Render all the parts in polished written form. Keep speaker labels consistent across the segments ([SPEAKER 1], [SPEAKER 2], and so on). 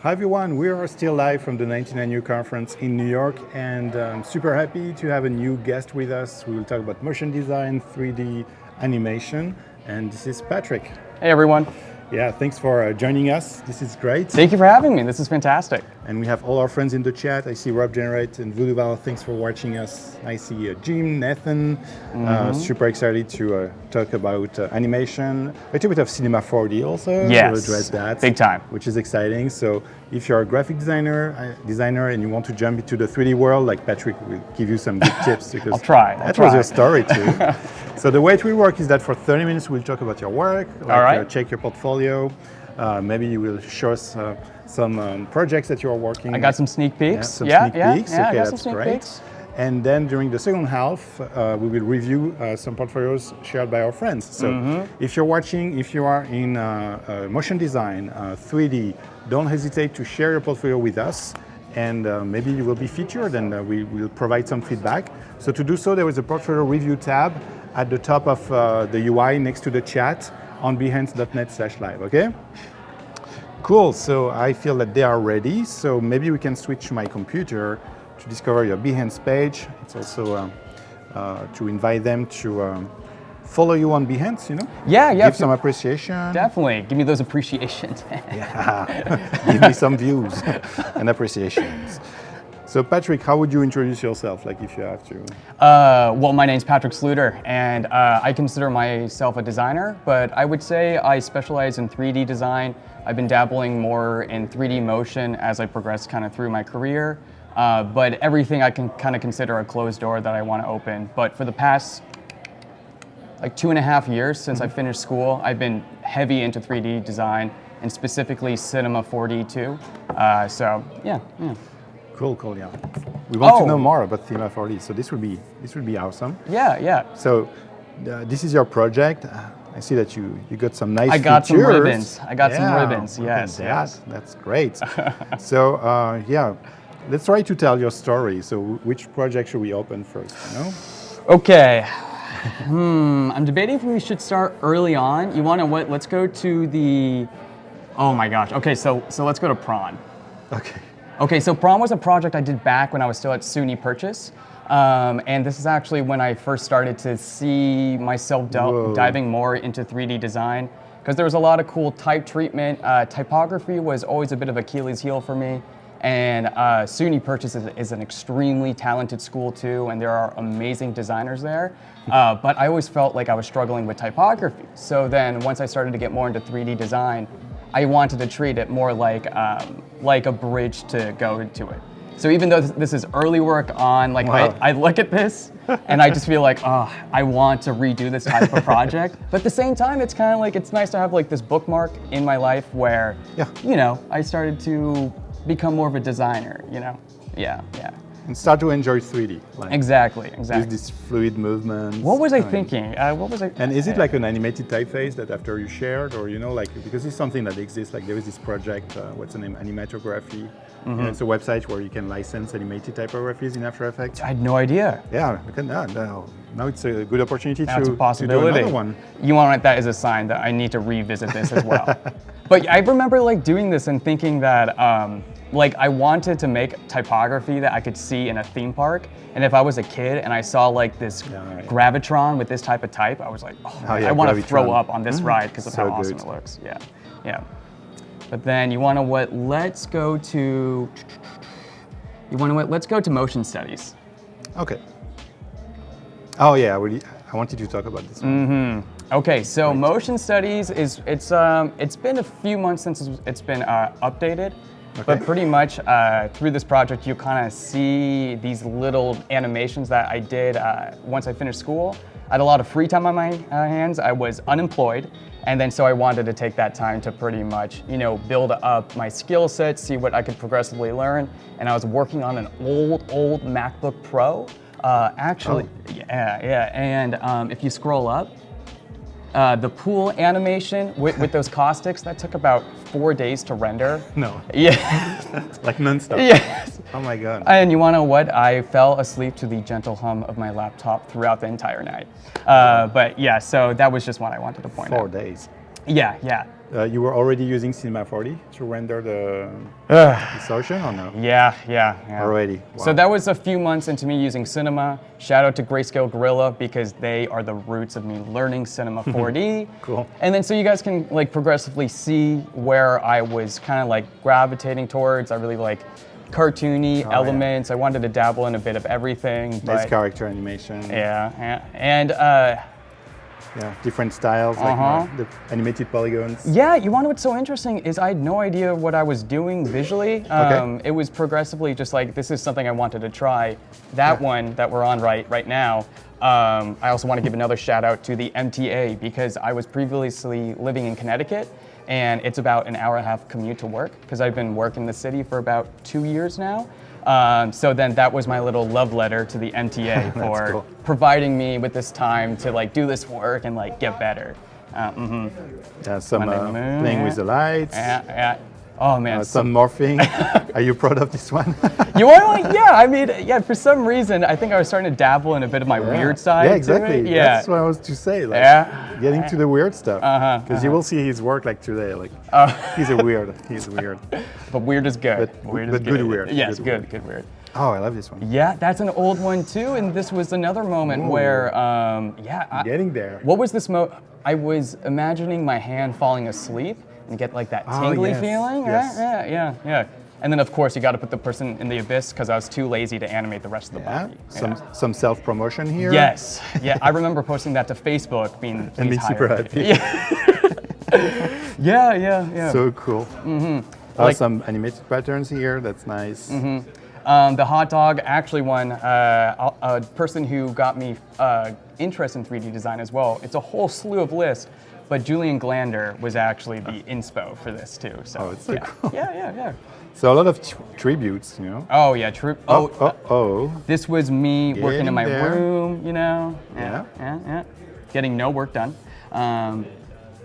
[SPEAKER 1] Hi everyone, we are still live from the 99U conference in New York, and I'm super happy to have a new guest with us. We will talk about motion design, 3D animation, and this is Patrick.
[SPEAKER 2] Hey everyone.
[SPEAKER 1] Yeah, thanks for joining us. This is great.
[SPEAKER 2] Thank you for having me. This is fantastic.
[SPEAKER 1] And we have all our friends in the chat. I see Rob Generate and Voodooval. Thanks for watching us. I see Jim, Nathan. Super excited to talk about animation. A little bit of Cinema 4D also.
[SPEAKER 2] Yes,
[SPEAKER 1] we'll address that.
[SPEAKER 2] big time.
[SPEAKER 1] Which is exciting. So if you're a graphic designer and you want to jump into the 3D world, like Patrick will give you some good tips. Because
[SPEAKER 2] I'll try.
[SPEAKER 1] That was your story too. So the way it will work is that for 30 minutes we'll talk about your work,
[SPEAKER 2] all right.
[SPEAKER 1] Check your portfolio. Maybe you will show us some projects that you are working.
[SPEAKER 2] I got some sneak peeks.
[SPEAKER 1] Sneak peeks.
[SPEAKER 2] Yeah,
[SPEAKER 1] okay,
[SPEAKER 2] I got
[SPEAKER 1] that's
[SPEAKER 2] some sneak
[SPEAKER 1] great.
[SPEAKER 2] peeks.
[SPEAKER 1] And then during the second half, we will review some portfolios shared by our friends. So if you are in motion design, 3D, don't hesitate to share your portfolio with us. And maybe you will be featured and we will provide some feedback. So to do so, there is a portfolio review tab at the top of the UI next to the chat on behance.net/live, okay? Cool, so I feel that they are ready. So maybe we can switch to my computer to discover your Behance page. It's also to invite them to follow you on Behance, you know?
[SPEAKER 2] Yeah.
[SPEAKER 1] Give some appreciation.
[SPEAKER 2] Definitely, give me those appreciations.
[SPEAKER 1] Yeah, give me some views and appreciations. So Patrick, how would you introduce yourself, like if you have to?
[SPEAKER 2] Well, my name's Patrick Sluiter, and I consider myself a designer, but I would say I specialize in 3D design. I've been dabbling more in 3D motion as I progress kind of through my career, but everything I can kind of consider a closed door that I want to open. But for the past like 2.5 years since I finished school, I've been heavy into 3D design, and specifically Cinema 4D too. So yeah.
[SPEAKER 1] Cool, yeah. We want to know more about Cinema 4D, so this would be awesome.
[SPEAKER 2] Yeah.
[SPEAKER 1] So this is your project. I see that you got some nice
[SPEAKER 2] I got
[SPEAKER 1] features.
[SPEAKER 2] some ribbons. Some ribbons, yes.
[SPEAKER 1] That's great. So let's try to tell your story. So which project should we open first, you know?
[SPEAKER 2] Okay. I'm debating if we should start early on. You want to what? Let's go to the, oh my gosh. Okay, so let's go to Prawn. Okay, so Prawn was a project I did back when I was still at SUNY Purchase. And this is actually when I first started to see myself diving more into 3D design, because there was a lot of cool type treatment. Typography was always a bit of Achilles heel for me. And SUNY Purchase is an extremely talented school too, and there are amazing designers there. But I always felt like I was struggling with typography. So then once I started to get more into 3D design, I wanted to treat it more like a bridge to go into it. So even though this is early work on, like I look at this and I just feel like, oh, I want to redo this type of project. But at the same time, it's kind of like, it's nice to have like this bookmark in my life where, you know, I started to become more of a designer, you know? Yeah.
[SPEAKER 1] And start to enjoy 3D. Like
[SPEAKER 2] Exactly.
[SPEAKER 1] With this fluid movement.
[SPEAKER 2] What was I thinking?
[SPEAKER 1] And is it like an animated typeface that after you shared, or you know, like, because it's something that exists, like there is this project, what's the name, Animatography. And it's a website where you can license animated typographies in After Effects.
[SPEAKER 2] I had no idea.
[SPEAKER 1] Yeah, now it's a good opportunity
[SPEAKER 2] That's
[SPEAKER 1] to do another one.
[SPEAKER 2] You want to write that as a sign that I need to revisit this as well. But I remember like doing this and thinking that like I wanted to make typography that I could see in a theme park. And if I was a kid and I saw like this Gravitron with this type of type, I was like, I want to throw up on this ride because of how awesome it looks. Yeah. But then you want to what? Let's go to motion studies.
[SPEAKER 1] Okay. Oh yeah, I wanted to talk about this one.
[SPEAKER 2] Okay, so motion studies it's been a few months since it's been updated. But pretty much through this project, you kind of see these little animations that I did once I finished school. I had a lot of free time on my hands. I was unemployed, and then so I wanted to take that time to pretty much, you know, build up my skill set, see what I could progressively learn. And I was working on an old MacBook Pro. And if you scroll up, the pool animation with those caustics, that took about 4 days to render.
[SPEAKER 1] No.
[SPEAKER 2] Yeah.
[SPEAKER 1] Like nonstop.
[SPEAKER 2] Yes.
[SPEAKER 1] Oh my God.
[SPEAKER 2] And you want to know what? I fell asleep to the gentle hum of my laptop throughout the entire night. But yeah, so that was just what I wanted to point out.
[SPEAKER 1] 4 days.
[SPEAKER 2] Yeah.
[SPEAKER 1] You were already using Cinema 4D to render the distortion or no?
[SPEAKER 2] Yeah.
[SPEAKER 1] Already. Wow.
[SPEAKER 2] So that was a few months into me using Cinema. Shout out to Grayscale Gorilla because they are the roots of me learning Cinema 4D.
[SPEAKER 1] Cool.
[SPEAKER 2] And then so you guys can like progressively see where I was kind of like gravitating towards. I really like cartoony elements. I wanted to dabble in a bit of everything.
[SPEAKER 1] Nice
[SPEAKER 2] But
[SPEAKER 1] character animation.
[SPEAKER 2] yeah. And
[SPEAKER 1] Yeah, different styles, like more the animated polygons.
[SPEAKER 2] yeah, you want to know what's so interesting is I had no idea what I was doing visually. It was progressively just like, this is something I wanted to try. That one that we're on right now, I also want to give another shout out to the MTA because I was previously living in Connecticut and it's about an hour and a half commute to work because I've been working in the city for about 2 years now. So then that was my little love letter to the MTA for
[SPEAKER 1] cool.
[SPEAKER 2] providing me with this time to like do this work and like get better.
[SPEAKER 1] Yeah, some playing with the lights.
[SPEAKER 2] Yeah. Oh man.
[SPEAKER 1] Some morphing. Are you proud of this one?
[SPEAKER 2] You want to like, yeah, I mean, yeah, for some reason, I think I was starting to dabble in a bit of my weird side.
[SPEAKER 1] Yeah, exactly.
[SPEAKER 2] To it. Yeah.
[SPEAKER 1] That's what I was to say. Like, getting to the weird stuff. Because you will see his work like today. Like, he's weird. He's weird.
[SPEAKER 2] But weird is good.
[SPEAKER 1] But
[SPEAKER 2] Weird
[SPEAKER 1] good weird.
[SPEAKER 2] Yes,
[SPEAKER 1] Good
[SPEAKER 2] good weird.
[SPEAKER 1] Oh, I love this one.
[SPEAKER 2] Yeah, that's an old one too, and this was another moment where,
[SPEAKER 1] Getting there.
[SPEAKER 2] What was this I was imagining my hand falling asleep and get like that tingly feeling.
[SPEAKER 1] Yes.
[SPEAKER 2] Right? Yeah. And then of course you got to put the person in the abyss because I was too lazy to animate the rest of the body.
[SPEAKER 1] Some self-promotion here.
[SPEAKER 2] Yes. Yeah, I remember posting that to Facebook, being
[SPEAKER 1] super happy.
[SPEAKER 2] Yeah.
[SPEAKER 1] So cool.
[SPEAKER 2] Like,
[SPEAKER 1] some animated patterns here. That's nice.
[SPEAKER 2] The hot dog actually won a person who got me interest in 3D design as well. It's a whole slew of lists, but Julian Glander was actually the inspo for this too. So
[SPEAKER 1] it's so cool.
[SPEAKER 2] Yeah.
[SPEAKER 1] So a lot of tributes, you know.
[SPEAKER 2] Oh yeah, true. This was me working in my room, you know. Yeah. Getting no work done.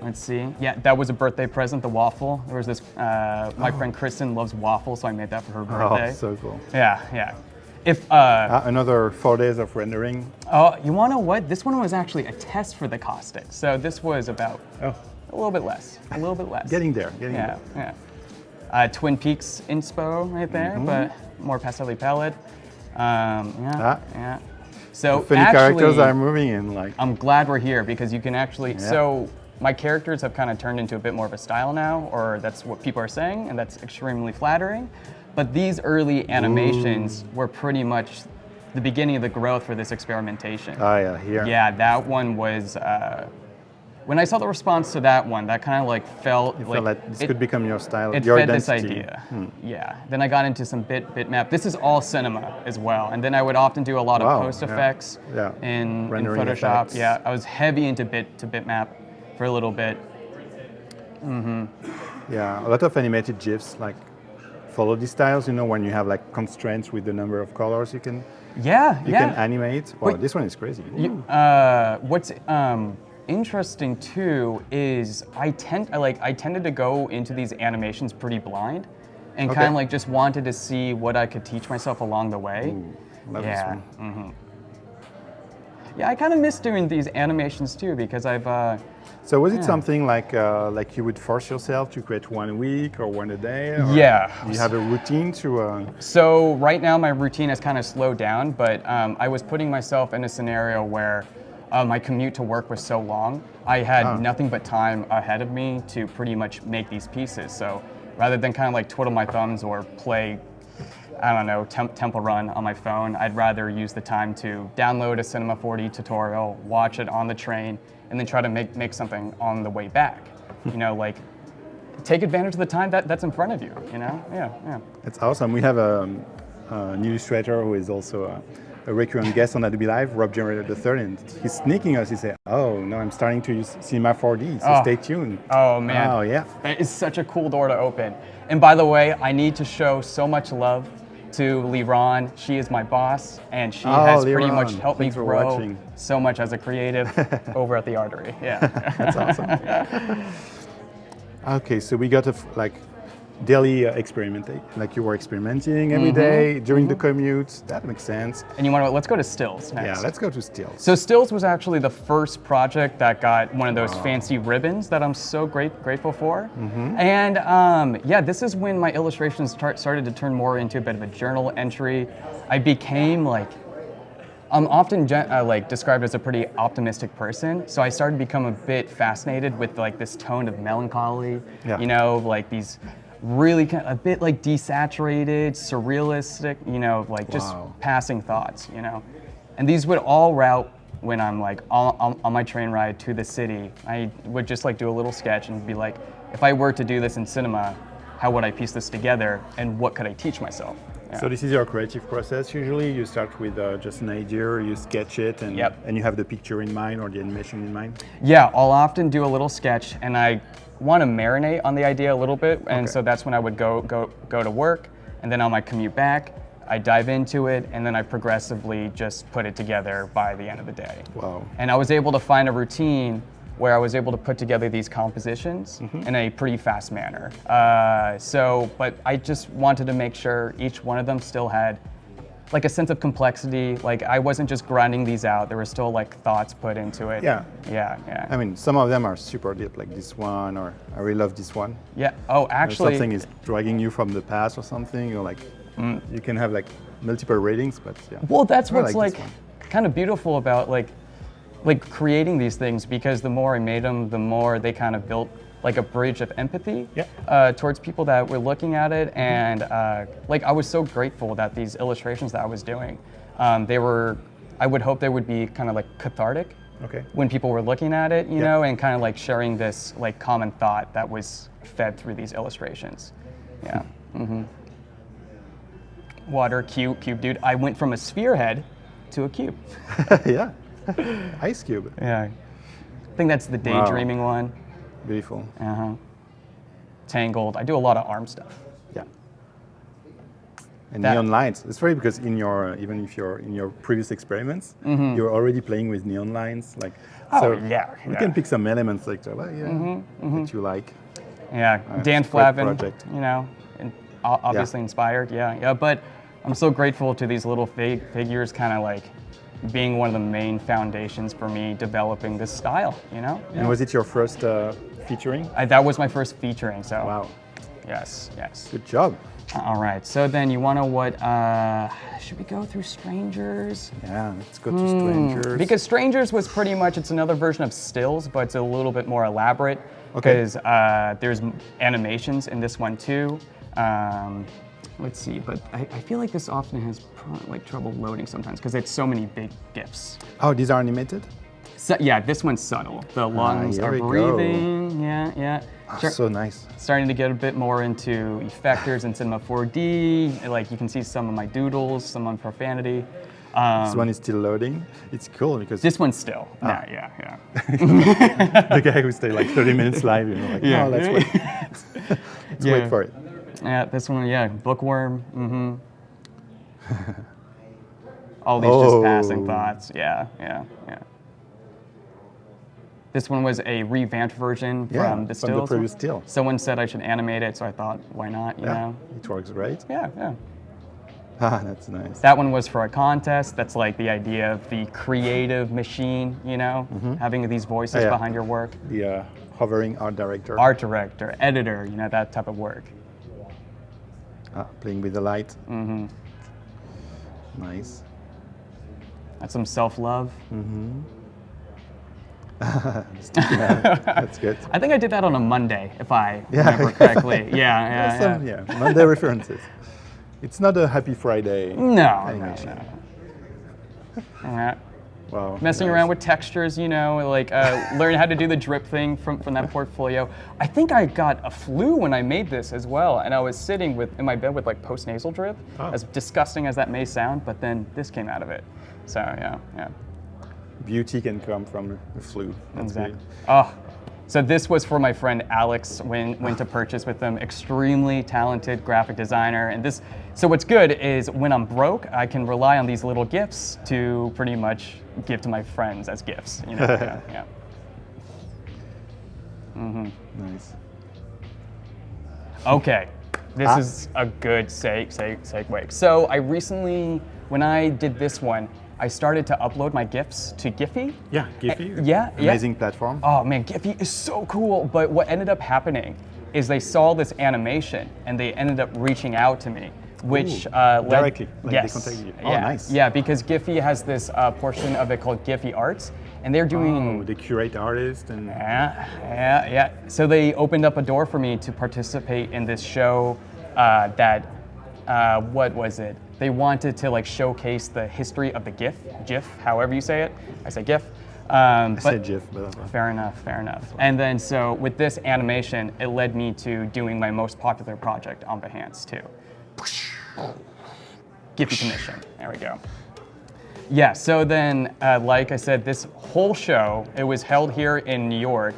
[SPEAKER 2] Let's see. Yeah, that was a birthday present, the waffle. There was this, my friend Kristen loves waffles, so I made that for her birthday.
[SPEAKER 1] Oh, so cool.
[SPEAKER 2] Yeah. If
[SPEAKER 1] another 4 days of rendering.
[SPEAKER 2] Oh, you want to know what? This one was actually a test for the caustic. So this was about a little bit less.
[SPEAKER 1] Getting there.
[SPEAKER 2] Yeah. Twin Peaks inspo right there, but more pastel palette. Yeah. So
[SPEAKER 1] the funny characters are moving in like.
[SPEAKER 2] I'm glad we're here because you can actually. So my characters have kind of turned into a bit more of a style now, or that's what people are saying, and that's extremely flattering. But these early animations were pretty much the beginning of the growth for this experimentation.
[SPEAKER 1] Oh yeah, here.
[SPEAKER 2] Yeah, that one was. When I saw the response to that one, that kind of like felt
[SPEAKER 1] like this could become your style,
[SPEAKER 2] it
[SPEAKER 1] your
[SPEAKER 2] fed
[SPEAKER 1] identity.
[SPEAKER 2] this idea. Yeah. Then I got into some bitmap. This is all cinema as well, and then I would often do a lot of post effects in Photoshop.
[SPEAKER 1] Effects.
[SPEAKER 2] Yeah, I was heavy into bitmap for a little bit.
[SPEAKER 1] Yeah, a lot of animated GIFs like follow these styles. You know, when you have like constraints with the number of colors you can. You can animate. Wow, this one is crazy.
[SPEAKER 2] What's interesting too is I tended to go into these animations pretty blind, and kind of like just wanted to see what I could teach myself along the way.
[SPEAKER 1] Love this one.
[SPEAKER 2] Yeah, I kind of miss doing these animations too because I've.
[SPEAKER 1] So was it something like you would force yourself to create 1 week or 1 a day? Or you have a routine to.
[SPEAKER 2] So right now my routine has kind of slowed down, but I was putting myself in a scenario where my commute to work was so long. I had nothing but time ahead of me to pretty much make these pieces. So rather than kind of like twiddle my thumbs or play, I don't know, Temple Run on my phone, I'd rather use the time to download a Cinema 4D tutorial, watch it on the train, and then try to make something on the way back. You know, like take advantage of the time that's in front of you, you know? Yeah.
[SPEAKER 1] It's awesome. We have an illustrator who is also a recurrent guest on Adobe Live, Rob Generator III, and he's sneaking us. He said, "Oh no, I'm starting to use Cinema 4D, so stay tuned."
[SPEAKER 2] Oh man,
[SPEAKER 1] oh yeah,
[SPEAKER 2] that is such a cool door to open. And by the way, I need to show so much love to Liron. She is my boss, and she has pretty much helped me grow so much as a creative over at the Artery. Yeah,
[SPEAKER 1] that's awesome. Okay, so we got daily experimentation, like you were experimenting every day during the commute. That makes sense.
[SPEAKER 2] And you want to, let's go to stills next.
[SPEAKER 1] Yeah, let's go to stills.
[SPEAKER 2] So stills was actually the first project that got one of those fancy ribbons that I'm so grateful for. And yeah, this is when my illustrations started to turn more into a bit of a journal entry. I became like, I'm often like described as a pretty optimistic person, so I started to become a bit fascinated with like this tone of melancholy, you know, like these really a bit like desaturated, surrealistic, you know, like just passing thoughts, you know. And these would all route when I'm like on my train ride to the city. I would just like do a little sketch and be like, if I were to do this in cinema, how would I piece this together and what could I teach myself? Yeah.
[SPEAKER 1] So this is your creative process usually? You start with just an idea, you sketch it, and, and you have the picture in mind or the animation in mind?
[SPEAKER 2] Yeah, I'll often do a little sketch and I want to marinate on the idea a little bit, and so that's when I would go to work, and then on my commute back, I dive into it, and then I progressively just put it together by the end of the day.
[SPEAKER 1] Wow.
[SPEAKER 2] And I was able to find a routine where I was able to put together these compositions in a pretty fast manner. But I just wanted to make sure each one of them still had like a sense of complexity. Like I wasn't just grinding these out. There were still like thoughts put into it.
[SPEAKER 1] Yeah.
[SPEAKER 2] Yeah.
[SPEAKER 1] I mean, some of them are super deep, like this one, or I really love this one.
[SPEAKER 2] Yeah. Oh, actually.
[SPEAKER 1] Something is dragging you from the past or something, or like you can have like multiple ratings, but yeah.
[SPEAKER 2] Well, that's what's
[SPEAKER 1] like
[SPEAKER 2] kind of beautiful about like creating these things, because the more I made them, the more they kind of built like a bridge of empathy towards people that were looking at it. And like I was so grateful that these illustrations that I was doing, I would hope they would be kind of like cathartic when people were looking at it, you know, and kind of like sharing this like common thought that was fed through these illustrations. Yeah. Water, cube, dude. I went from a sphere head to a cube.
[SPEAKER 1] Yeah. Ice cube.
[SPEAKER 2] Yeah. I think that's the daydreaming one.
[SPEAKER 1] Beautiful.
[SPEAKER 2] Tangled. I do a lot of arm stuff.
[SPEAKER 1] Yeah. And neon lights. It's funny because in your even if you're in your previous experiments, you're already playing with neon lines. Like you can pick some elements like that you like.
[SPEAKER 2] Yeah. Dan Flavin, you know, and obviously inspired. Yeah. But I'm so grateful to these little figures kind of like being one of the main foundations for me developing this style, you know?
[SPEAKER 1] And was it your first featuring?
[SPEAKER 2] That was my first featuring, so.
[SPEAKER 1] Wow.
[SPEAKER 2] Yes.
[SPEAKER 1] Good job.
[SPEAKER 2] All right, so then you want to what, should we go through Strangers?
[SPEAKER 1] Yeah, let's go to Strangers.
[SPEAKER 2] Because Strangers was pretty much, it's another version of stills, but it's a little bit more elaborate. Because there's animations in this one too. Let's see, but I feel like this often has like trouble loading sometimes because it's so many big GIFs.
[SPEAKER 1] Oh, these are animated?
[SPEAKER 2] So, yeah, this one's subtle. The lungs are breathing. Yeah.
[SPEAKER 1] So nice.
[SPEAKER 2] Starting to get a bit more into effectors and Cinema 4D. Like you can see some of my doodles, some on profanity.
[SPEAKER 1] This one is still loading. It's cool because
[SPEAKER 2] this one's still. Yeah.
[SPEAKER 1] The guy who stayed like 30 minutes live, you know, like, no, let's wait. Let's wait for it.
[SPEAKER 2] Yeah, this one, bookworm. All these just passing thoughts. Yeah. This one was a revamped version from the stills.
[SPEAKER 1] From the previous still.
[SPEAKER 2] Someone said I should animate it, so I thought, why not? You know?
[SPEAKER 1] It works great.
[SPEAKER 2] Yeah.
[SPEAKER 1] That's nice.
[SPEAKER 2] That one was for a contest. That's like the idea of the creative machine, you know, having these voices behind your work.
[SPEAKER 1] The hovering art director.
[SPEAKER 2] Art director, editor, you know, that type of work.
[SPEAKER 1] Playing with the light. Nice.
[SPEAKER 2] That's some self-love.
[SPEAKER 1] That's good.
[SPEAKER 2] I think I did that on a Monday, if I remember correctly. Yeah.
[SPEAKER 1] Monday references. It's not a Happy Friday animation.
[SPEAKER 2] No.
[SPEAKER 1] Wow.
[SPEAKER 2] Messing around with textures, you know, like learn how to do the drip thing from that portfolio. I think I got a flu when I made this as well, and I was sitting in my bed with like post-nasal drip, as disgusting as that may sound, but then this came out of it. So yeah.
[SPEAKER 1] Beauty can come from the flu. That's
[SPEAKER 2] exactly. Oh, so this was for my friend Alex when to purchase with them. Extremely talented graphic designer, and this. So what's good is when I'm broke, I can rely on these little gifts to pretty much give to my friends as gifts. You know. Yeah.
[SPEAKER 1] Nice.
[SPEAKER 2] Okay. This is a good segue. So I recently, when I did this one, I started to upload my GIFs to Giphy.
[SPEAKER 1] Yeah, Giphy.
[SPEAKER 2] Amazing
[SPEAKER 1] platform.
[SPEAKER 2] Oh man, Giphy is so cool. But what ended up happening is they saw this animation and they ended up reaching out to me, which
[SPEAKER 1] directly, like
[SPEAKER 2] yes,
[SPEAKER 1] they contacted you. Oh,
[SPEAKER 2] yeah,
[SPEAKER 1] nice.
[SPEAKER 2] Yeah, because Giphy has this portion of it called Giphy Arts, and they're doing.
[SPEAKER 1] They curate artists and.
[SPEAKER 2] Yeah. So they opened up a door for me to participate in this show. What was it? They wanted to like showcase the history of the GIF, however you say it. I say GIF.
[SPEAKER 1] I said GIF, but
[SPEAKER 2] fair enough. And then so with this animation, it led me to doing my most popular project on Behance too. Giphy commission. There we go. Yeah, so then, like I said, this whole show, it was held here in New York,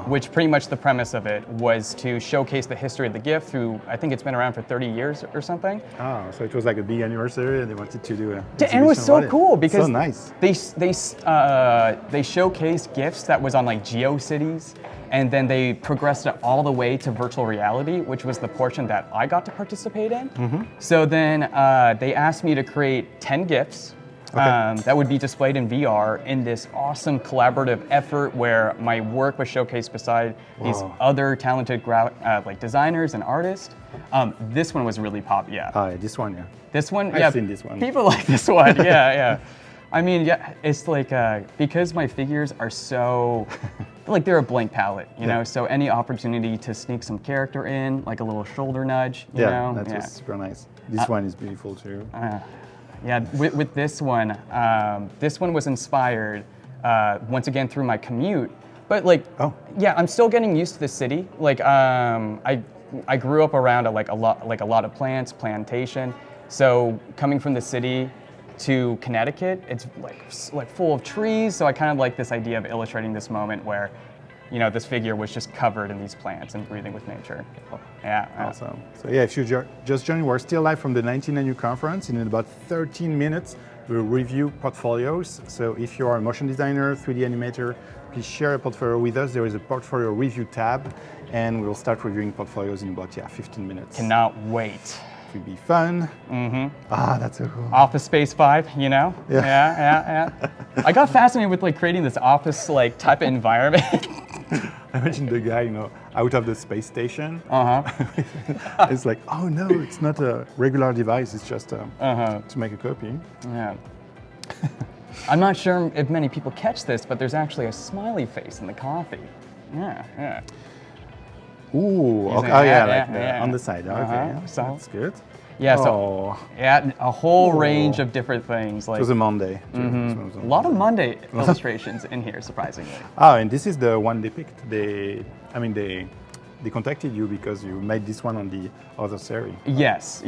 [SPEAKER 2] which pretty much the premise of it was to showcase the history of the GIF through, I think it's been around for 30 years or something.
[SPEAKER 1] Oh, so it was like a big anniversary and they wanted to do a
[SPEAKER 2] and it was so cool because
[SPEAKER 1] so nice.
[SPEAKER 2] They showcased GIFs that was on like GeoCities, and then they progressed it all the way to virtual reality, which was the portion that I got to participate in. So then they asked me to create 10 GIFs. That would be displayed in VR in this awesome collaborative effort where my work was showcased beside these other talented like designers and artists. This one was really popular.
[SPEAKER 1] This one, yeah.
[SPEAKER 2] This one,
[SPEAKER 1] I've seen this one.
[SPEAKER 2] People like this one, yeah. I mean, yeah, it's like because my figures are so like they're a blank palette, you know. So any opportunity to sneak some character in, like a little shoulder nudge, you know.
[SPEAKER 1] That's super nice. This one is beautiful too.
[SPEAKER 2] Yeah, with this one was inspired once again through my commute. But like, yeah, I'm still getting used to the city. Like, I grew up around a lot of plants, plantation. So coming from the city to Connecticut, it's like full of trees. So I kind of like this idea of illustrating this moment where, you know, this figure was just covered in these plants and breathing with nature. Yeah.
[SPEAKER 1] Awesome. So yeah, if you just joined, we're still live from the 19NU conference. In about 13 minutes, we'll review portfolios. So if you are a motion designer, 3D animator, please share a portfolio with us. There is a portfolio review tab, and we'll start reviewing portfolios in about 15 minutes.
[SPEAKER 2] Cannot wait.
[SPEAKER 1] It will be fun. That's so cool.
[SPEAKER 2] Office Space 5, you know? Yeah. I got fascinated with like creating this office like type of environment.
[SPEAKER 1] I imagine the guy, you know, out of the space station. It's like, oh no, it's not a regular device. It's just to make a copy.
[SPEAKER 2] Yeah. I'm not sure if many people catch this, but there's actually a smiley face in the coffee. Yeah.
[SPEAKER 1] Ooh, okay. On the side. Okay,
[SPEAKER 2] so
[SPEAKER 1] that's good.
[SPEAKER 2] Yeah, so a whole range of different things. Like
[SPEAKER 1] it was a Monday.
[SPEAKER 2] A lot of Monday illustrations in here, surprisingly.
[SPEAKER 1] And this is the one they picked. They contacted you because you made this one on the other series.
[SPEAKER 2] Yes,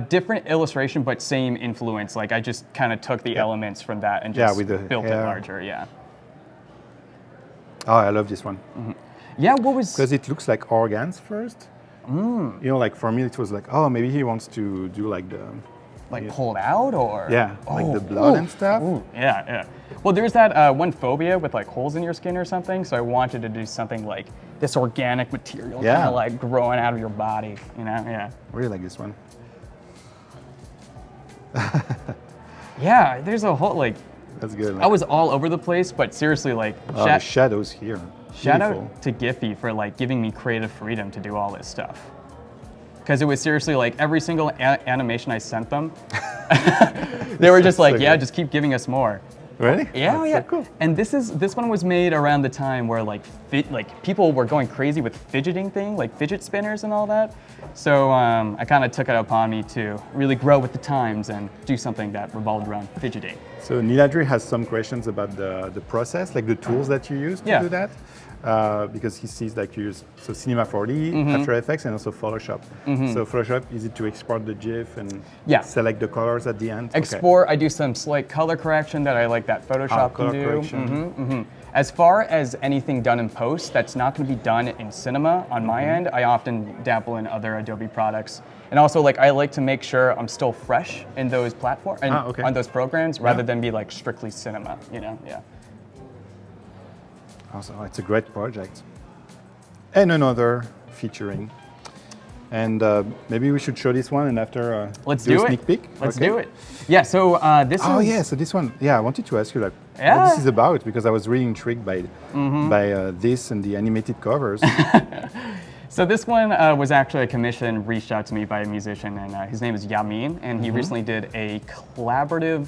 [SPEAKER 2] different illustration, but same influence. Like I just kind of took the elements from that and just built it larger. Yeah.
[SPEAKER 1] Oh, I love this one.
[SPEAKER 2] Yeah, what was?
[SPEAKER 1] Because it looks like organs first. You know, like for me, it was like, oh, maybe he wants to do like the.
[SPEAKER 2] Like pulled out or?
[SPEAKER 1] Yeah, like the blood and stuff.
[SPEAKER 2] Yeah. Well, there's that one phobia with like holes in your skin or something. So I wanted to do something like this organic material kind of like growing out of your body, you know? Yeah.
[SPEAKER 1] I really like this one.
[SPEAKER 2] Yeah, there's a whole like.
[SPEAKER 1] That's good.
[SPEAKER 2] I was all over the place, but seriously, like.
[SPEAKER 1] The shadows here.
[SPEAKER 2] Shout out to Giphy for like giving me creative freedom to do all this stuff. Because it was seriously like every single animation I sent them, they were just like, yeah, just keep giving us more.
[SPEAKER 1] Really?
[SPEAKER 2] Yeah.
[SPEAKER 1] So cool.
[SPEAKER 2] And this one was made around the time where like people were going crazy with fidgeting thing, like fidget spinners and all that. So I kind of took it upon me to really grow with the times and do something that revolved around fidgeting.
[SPEAKER 1] So Niladri has some questions about the process, like the tools that you use to do that. Because he sees like you use Cinema 4D, After Effects, and also Photoshop. So Photoshop, is it to export the GIF and select the colors at the end?
[SPEAKER 2] Export, I do some slight color correction that I like that Photoshop can do. As far as anything done in post, that's not going to be done in Cinema on my end. I often dabble in other Adobe products. And also, like, I like to make sure I'm still fresh in those platforms, on those programs, rather than be like strictly Cinema, you know? Yeah.
[SPEAKER 1] Also, it's a great project. And another featuring. And maybe we should show this one and after
[SPEAKER 2] Let's
[SPEAKER 1] do
[SPEAKER 2] do
[SPEAKER 1] a
[SPEAKER 2] it.
[SPEAKER 1] sneak peek.
[SPEAKER 2] Let's
[SPEAKER 1] Okay.
[SPEAKER 2] do it. Yeah, so this
[SPEAKER 1] Oh
[SPEAKER 2] is...
[SPEAKER 1] yeah, so this one, yeah, I wanted to ask you like
[SPEAKER 2] Yeah.
[SPEAKER 1] what this is about because I was really intrigued by this and the animated covers.
[SPEAKER 2] So this one was actually a commission reached out to me by a musician, and his name is Yamin, and he recently did a collaborative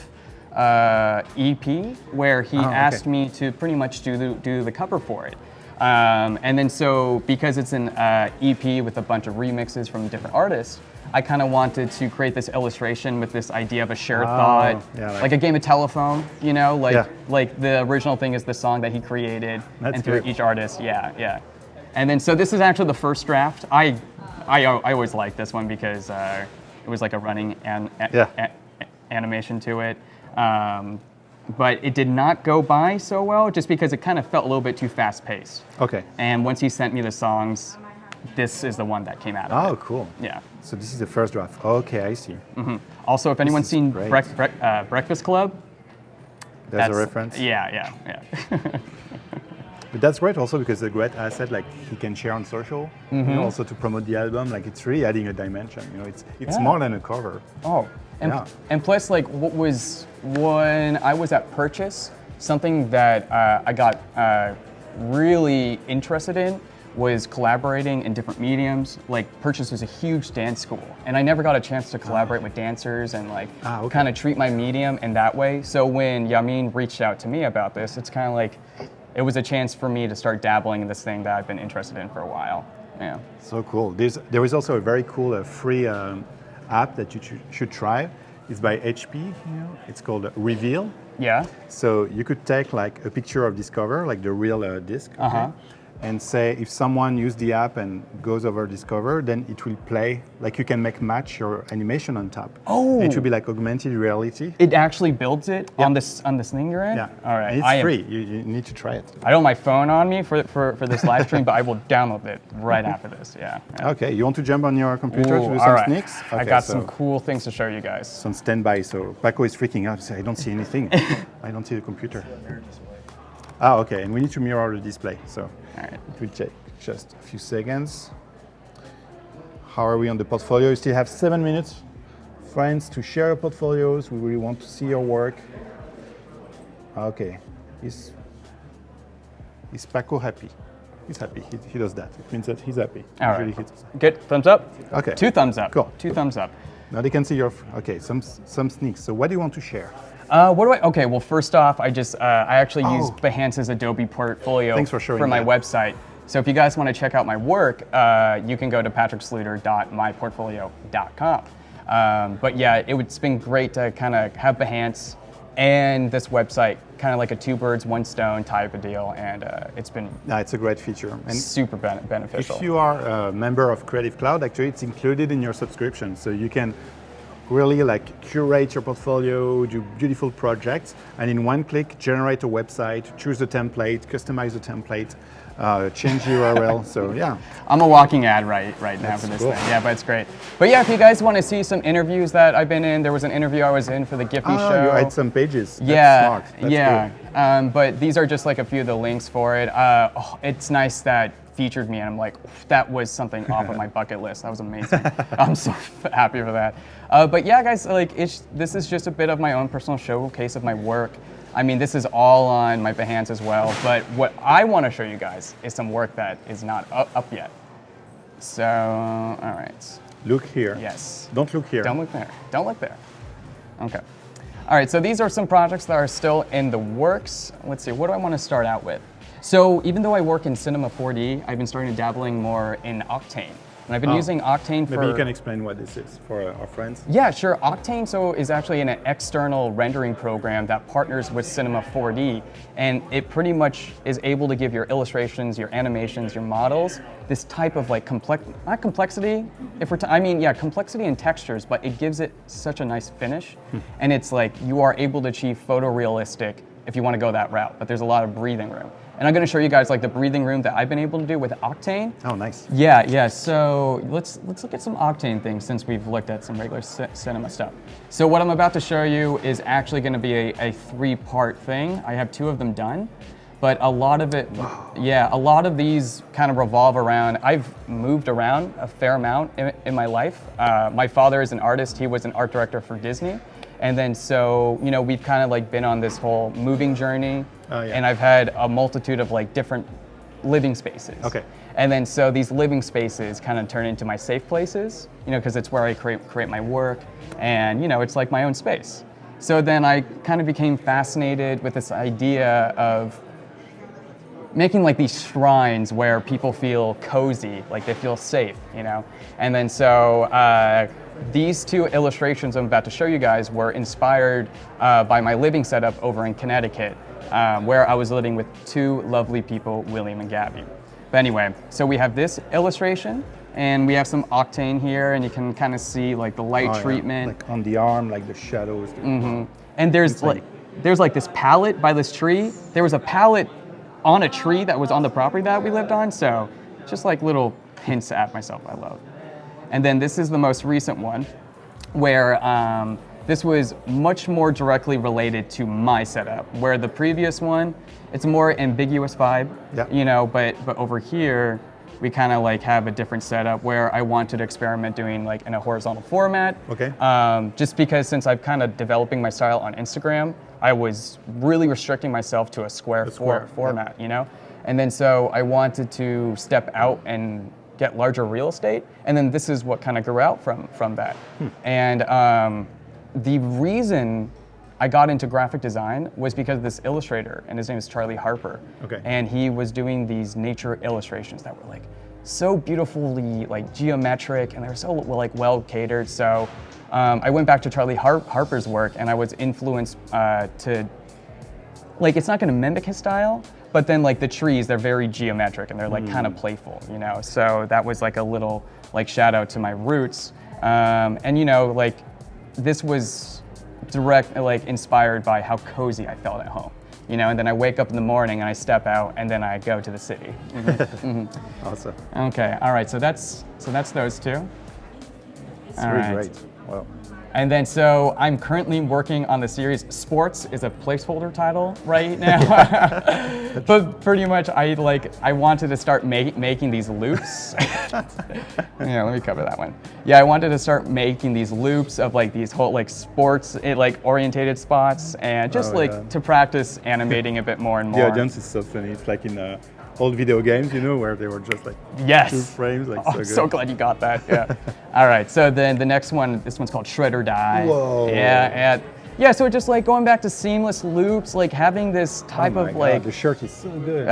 [SPEAKER 2] EP where he asked me to pretty much do the cover for it. And then so because it's an EP with a bunch of remixes from different artists, I kind of wanted to create this illustration with this idea of a shared thought,
[SPEAKER 1] yeah,
[SPEAKER 2] like a game of telephone, you know, like
[SPEAKER 1] Yeah.
[SPEAKER 2] like the original thing is the song that he created,
[SPEAKER 1] That's
[SPEAKER 2] and through
[SPEAKER 1] great.
[SPEAKER 2] each artist, yeah. And then so this is actually the first draft. I always liked this one because it was like a running animation to it. But it did not go by so well just because it kind of felt a little bit too fast paced.
[SPEAKER 1] Okay.
[SPEAKER 2] And once he sent me the songs, this is the one that came out of it.
[SPEAKER 1] Oh, cool.
[SPEAKER 2] Yeah.
[SPEAKER 1] So this is the first draft. Okay, I see.
[SPEAKER 2] Also, if anyone's
[SPEAKER 1] is
[SPEAKER 2] seen
[SPEAKER 1] great.
[SPEAKER 2] Breakfast Club,
[SPEAKER 1] There's a reference.
[SPEAKER 2] Yeah.
[SPEAKER 1] But that's great also because the great asset like he can share on social, you know, also to promote the album. Like it's really adding a dimension. You know, it's
[SPEAKER 2] Yeah.
[SPEAKER 1] more than a cover.
[SPEAKER 2] Oh, and,
[SPEAKER 1] Yeah.
[SPEAKER 2] and plus, like, what was when I was at Purchase, something that I got really interested in was collaborating in different mediums. Like, Purchase was a huge dance school, and I never got a chance to collaborate with dancers and like
[SPEAKER 1] okay.
[SPEAKER 2] kind of treat my medium in that way. So when Yamin reached out to me about this, it's kind of like it was a chance for me to start dabbling in this thing that I've been interested in for a while. Yeah.
[SPEAKER 1] So cool. There is also a very cool free app that you should try. It's by HP. You know, it's called Reveal.
[SPEAKER 2] Yeah.
[SPEAKER 1] So you could take like a picture of this cover, like the real disc, okay? And say if someone used the app and goes over this cover, then it will play, like you can match your animation on top.
[SPEAKER 2] Oh.
[SPEAKER 1] And it will be like augmented reality.
[SPEAKER 2] It actually builds it on this thing you're in?
[SPEAKER 1] Yeah.
[SPEAKER 2] All right.
[SPEAKER 1] And it's free. You need to try it.
[SPEAKER 2] I don't have my phone on me for this live stream, but I will download it right after this. Yeah.
[SPEAKER 1] Okay. You want to jump on your computer to do
[SPEAKER 2] Ooh,
[SPEAKER 1] some
[SPEAKER 2] all right.
[SPEAKER 1] sneaks? Okay,
[SPEAKER 2] I got
[SPEAKER 1] so
[SPEAKER 2] some cool things to show you guys.
[SPEAKER 1] it's on standby. So Paco is freaking out. He says, I don't see anything. I don't see the computer. Ah, okay. And we need to mirror the display. So
[SPEAKER 2] All right.
[SPEAKER 1] it will take just a few seconds. How are we on the portfolio? You still have 7 minutes, friends, to share your portfolios. We really want to see your work. Okay, is Paco happy? He's happy. He does that. It means that he's happy.
[SPEAKER 2] All right.
[SPEAKER 1] Usually he does.
[SPEAKER 2] Good. Thumbs up?
[SPEAKER 1] Okay.
[SPEAKER 2] 2 thumbs up.
[SPEAKER 1] Cool.
[SPEAKER 2] 2 thumbs up.
[SPEAKER 1] Now they can see your. Okay, some sneaks. So what do you want to share?
[SPEAKER 2] What do I? Okay. Well, first off, I actually use
[SPEAKER 1] Oh.
[SPEAKER 2] Behance's Adobe portfolio
[SPEAKER 1] Thanks for showing
[SPEAKER 2] my
[SPEAKER 1] that.
[SPEAKER 2] website. So if you guys want to check out my work, you can go to patricksluiter.myportfolio.com. But yeah, it's been great to kind of have Behance and this website, kind of like a 2 birds, 1 stone type of deal, and it's been
[SPEAKER 1] No, it's a great feature. And
[SPEAKER 2] super beneficial.
[SPEAKER 1] if you are a member of Creative Cloud, actually it's included in your subscription. So you can really like curate your portfolio, do beautiful projects, and in one click generate a website, choose the template, customize the template, change the URL. So yeah.
[SPEAKER 2] I'm a walking ad right now
[SPEAKER 1] That's
[SPEAKER 2] for this
[SPEAKER 1] cool.
[SPEAKER 2] thing. Yeah, but it's great. But yeah, if you guys want to see some interviews that I've been in, there was an interview I was in for the Giphy show.
[SPEAKER 1] You add some pages. That's
[SPEAKER 2] Yeah,
[SPEAKER 1] smart. That's
[SPEAKER 2] yeah.
[SPEAKER 1] good.
[SPEAKER 2] But these are just like a few of the links for it. It's nice that featured me, and I'm like, that was something off of my bucket list. That was amazing. I'm so happy for that. But yeah, guys, like this is just a bit of my own personal showcase of my work. I mean, this is all on my Behance as well. But what I want to show you guys is some work that is not up yet. So, all right.
[SPEAKER 1] Look here.
[SPEAKER 2] Yes.
[SPEAKER 1] Don't look here.
[SPEAKER 2] Don't look there. Don't look there. Okay. All right, so these are some projects that are still in the works. Let's see, what do I want to start out with? So even though I work in Cinema 4D, I've been starting to dabbling more in Octane. And I've been using Octane for...
[SPEAKER 1] Maybe you can explain what this is for our friends.
[SPEAKER 2] Yeah, sure. Octane is actually an external rendering program that partners with Cinema 4D, and it pretty much is able to give your illustrations, your animations, your models this type of like not complexity. Complexity and textures, but it gives it such a nice finish, and it's like you are able to achieve photorealistic if you want to go that route. But there's a lot of breathing room, and I'm going to show you guys like the breathing room that I've been able to do with Octane.
[SPEAKER 1] Oh, nice.
[SPEAKER 2] Yeah. So let's look at some Octane things since we've looked at some regular cinema stuff. So what I'm about to show you is actually going to be a 3-part thing. I have 2 of them done, but a lot of it, yeah, a lot of these kind of revolve around, I've moved around a fair amount in my life. My father is an artist, he was an art director for Disney. And then so, you know, we've kind of like been on this whole moving journey, and I've had a multitude of like different living spaces.
[SPEAKER 1] Okay.
[SPEAKER 2] And then so these living spaces kind of turn into my safe places, you know, because it's where I create my work, and you know, it's like my own space. So then I kind of became fascinated with this idea of making like these shrines where people feel cozy, like they feel safe, you know. And then so these two illustrations I'm about to show you guys were inspired by my living setup over in Connecticut, where I was living with two lovely people, William and Gabby. But anyway, so we have this illustration, and we have some octane here, and you can kind of see like the light treatment.
[SPEAKER 1] Like on the arm, like the shadows.
[SPEAKER 2] And there's like this palette by this tree. There was a palette on a tree that was on the property that we lived on, so just like little hints at myself I love. And then this is the most recent one, where this was much more directly related to my setup, where the previous one, it's a more ambiguous vibe, you know, but over here, we kind of like have a different setup where I wanted to experiment doing like in a horizontal format.
[SPEAKER 1] Okay.
[SPEAKER 2] Just because since I'm kind of developing my style on Instagram, I was really restricting myself to a square format, you know? And then so I wanted to step out and get larger real estate, and then this is what kind of grew out from that. And the reason I got into graphic design was because of this illustrator, and his name is Charlie Harper.
[SPEAKER 1] Okay.
[SPEAKER 2] And he was doing these nature illustrations that were like so beautifully like geometric, and they were so like well catered. So I went back to Charlie Harper's work, and I was influenced to, like, it's not going to mimic his style, but then like the trees, they're very geometric and they're like kind of playful, you know? So that was like a little like shout out to my roots. And you know, like this was like inspired by how cozy I felt at home, you know? And then I wake up in the morning and I step out, and then I go to the city.
[SPEAKER 1] Awesome.
[SPEAKER 2] Okay, all right, so that's those two.
[SPEAKER 1] It's really great. Wow.
[SPEAKER 2] And then so I'm currently working on the series. Sports is a placeholder title right now. But pretty much I wanted to start making these loops. Yeah, let me cover that one. Yeah, I wanted to start making these loops of like these whole like sports like orientated spots, and just to practice animating a bit more and more.
[SPEAKER 1] The audience is so funny. It's like in old video games, you know, where they were just like 2 frames, like so good.
[SPEAKER 2] I'm so glad you got that. Yeah. All right. So then the next one, this one's called Shred or Die.
[SPEAKER 1] Whoa.
[SPEAKER 2] Yeah. So just like going back to seamless loops, like having this type of like.
[SPEAKER 1] The shirt is so good.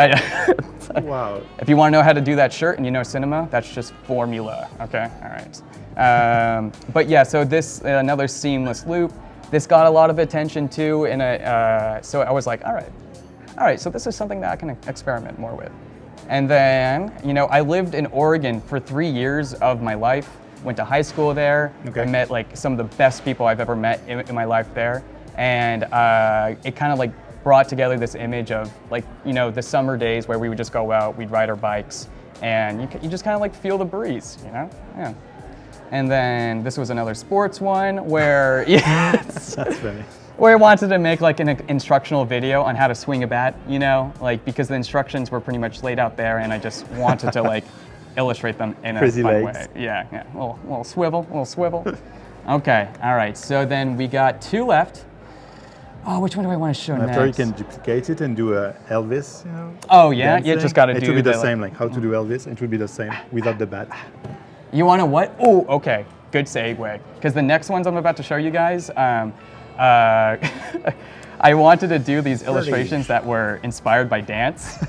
[SPEAKER 1] Wow.
[SPEAKER 2] If you want to know how to do that shirt and you know cinema, that's just formula. Okay. All right. But yeah, so this another seamless loop. This got a lot of attention too, and so I was like, all right, so this is something that I can experiment more with. And then, you know, I lived in Oregon for 3 years of my life, went to high school there.
[SPEAKER 1] Okay.
[SPEAKER 2] I met like some of the best people I've ever met in my life there. And it kind of like brought together this image of like, you know, the summer days where we would just go out, we'd ride our bikes, and you just kind of like feel the breeze, you know? Yeah. And then this was another sports one where,
[SPEAKER 1] That's funny.
[SPEAKER 2] where I wanted to make like an instructional video on how to swing a bat, you know, like because the instructions were pretty much laid out there, and I just wanted to like illustrate them in
[SPEAKER 1] Crazy
[SPEAKER 2] a fun
[SPEAKER 1] legs.
[SPEAKER 2] way. Yeah, little swivel. Okay, all right. So then we got 2 left. Oh, which one do I want to show next?
[SPEAKER 1] After you can duplicate it and do a Elvis, you know.
[SPEAKER 2] Oh yeah, you
[SPEAKER 1] dancing.
[SPEAKER 2] just got to do.
[SPEAKER 1] It will be the same, like how to do Elvis. It will be the same without the bat.
[SPEAKER 2] You want to what? Oh, okay. Good segue. Because the next ones I'm about to show you guys, I wanted to do these illustrations that were inspired by dance.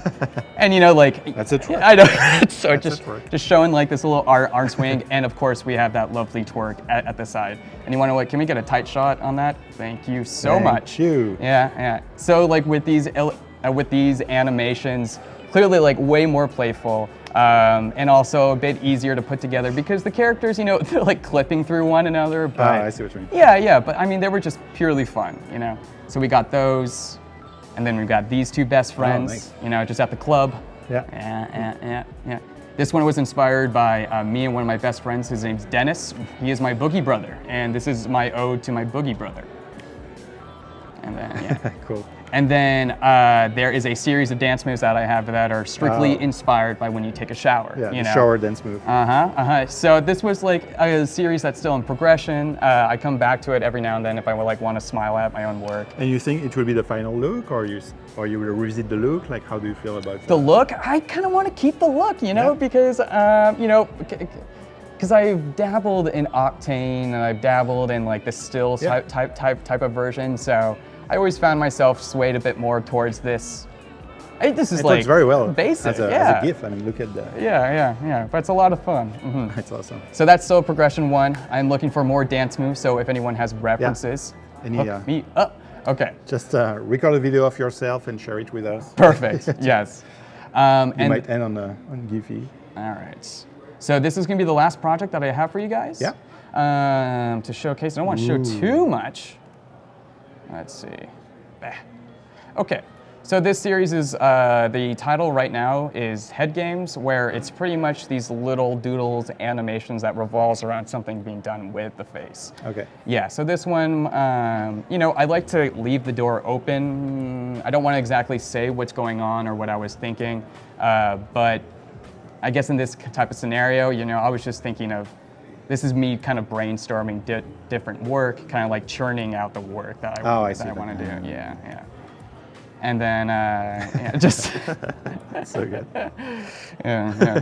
[SPEAKER 2] And you know, like...
[SPEAKER 1] That's a twerk.
[SPEAKER 2] I know. So
[SPEAKER 1] just
[SPEAKER 2] showing like this little arm swing. And of course, we have that lovely twerk at the side. And you want to what? Can we get a tight shot on that? Thank you so much.
[SPEAKER 1] Thank you.
[SPEAKER 2] Yeah. So like with these animations, clearly like way more playful. And also a bit easier to put together because the characters, you know, they're like clipping through one another. But
[SPEAKER 1] I see what you mean.
[SPEAKER 2] Yeah, but I mean, they were just purely fun, you know. So we got those, and then we've got these 2 best friends,
[SPEAKER 1] nice.
[SPEAKER 2] you know, just at the club.
[SPEAKER 1] Yeah.
[SPEAKER 2] This one was inspired by me and one of my best friends. His name's Dennis. He is my boogie brother, and this is my ode to my boogie brother. And then, yeah.
[SPEAKER 1] Cool.
[SPEAKER 2] And then there is a series of dance moves that I have that are strictly inspired by when you take a shower.
[SPEAKER 1] Yeah,
[SPEAKER 2] you
[SPEAKER 1] the
[SPEAKER 2] know?
[SPEAKER 1] shower dance move.
[SPEAKER 2] So this was like a series that's still in progression. I come back to it every now and then if I would like want to smile at my own work.
[SPEAKER 1] And you think it will be the final look, or you will revisit the look? Like, how do you feel about
[SPEAKER 2] The look, I kind of want to keep the look, you know, because you know, because I've dabbled in Octane and I've dabbled in like the still type of version. So I always found myself swayed a bit more towards this. This is
[SPEAKER 1] it
[SPEAKER 2] like
[SPEAKER 1] looks very well
[SPEAKER 2] basic,
[SPEAKER 1] as a GIF. I mean, look at that.
[SPEAKER 2] Yeah. But it's a lot of fun.
[SPEAKER 1] It's awesome.
[SPEAKER 2] So that's still progression 1. I'm looking for more dance moves. So if anyone has references, hook me up. Okay.
[SPEAKER 1] Just record a video of yourself and share it with us.
[SPEAKER 2] Perfect. Yes.
[SPEAKER 1] You might end on Giphy.
[SPEAKER 2] All right. So this is going to be the last project that I have for you guys.
[SPEAKER 1] Yeah.
[SPEAKER 2] To showcase. I don't want to show too much. Let's see. Okay. So this series is, the title right now is Head Games, where it's pretty much these little doodles, animations that revolves around something being done with the face.
[SPEAKER 1] Okay.
[SPEAKER 2] Yeah, so this one, you know, I like to leave the door open. I don't want to exactly say what's going on or what I was thinking, but I guess in this type of scenario, you know, I was just thinking of, this is me kind of brainstorming different work, kind of like churning out the work that I want to do. Yeah. And then, just.
[SPEAKER 1] So good.
[SPEAKER 2] Yeah.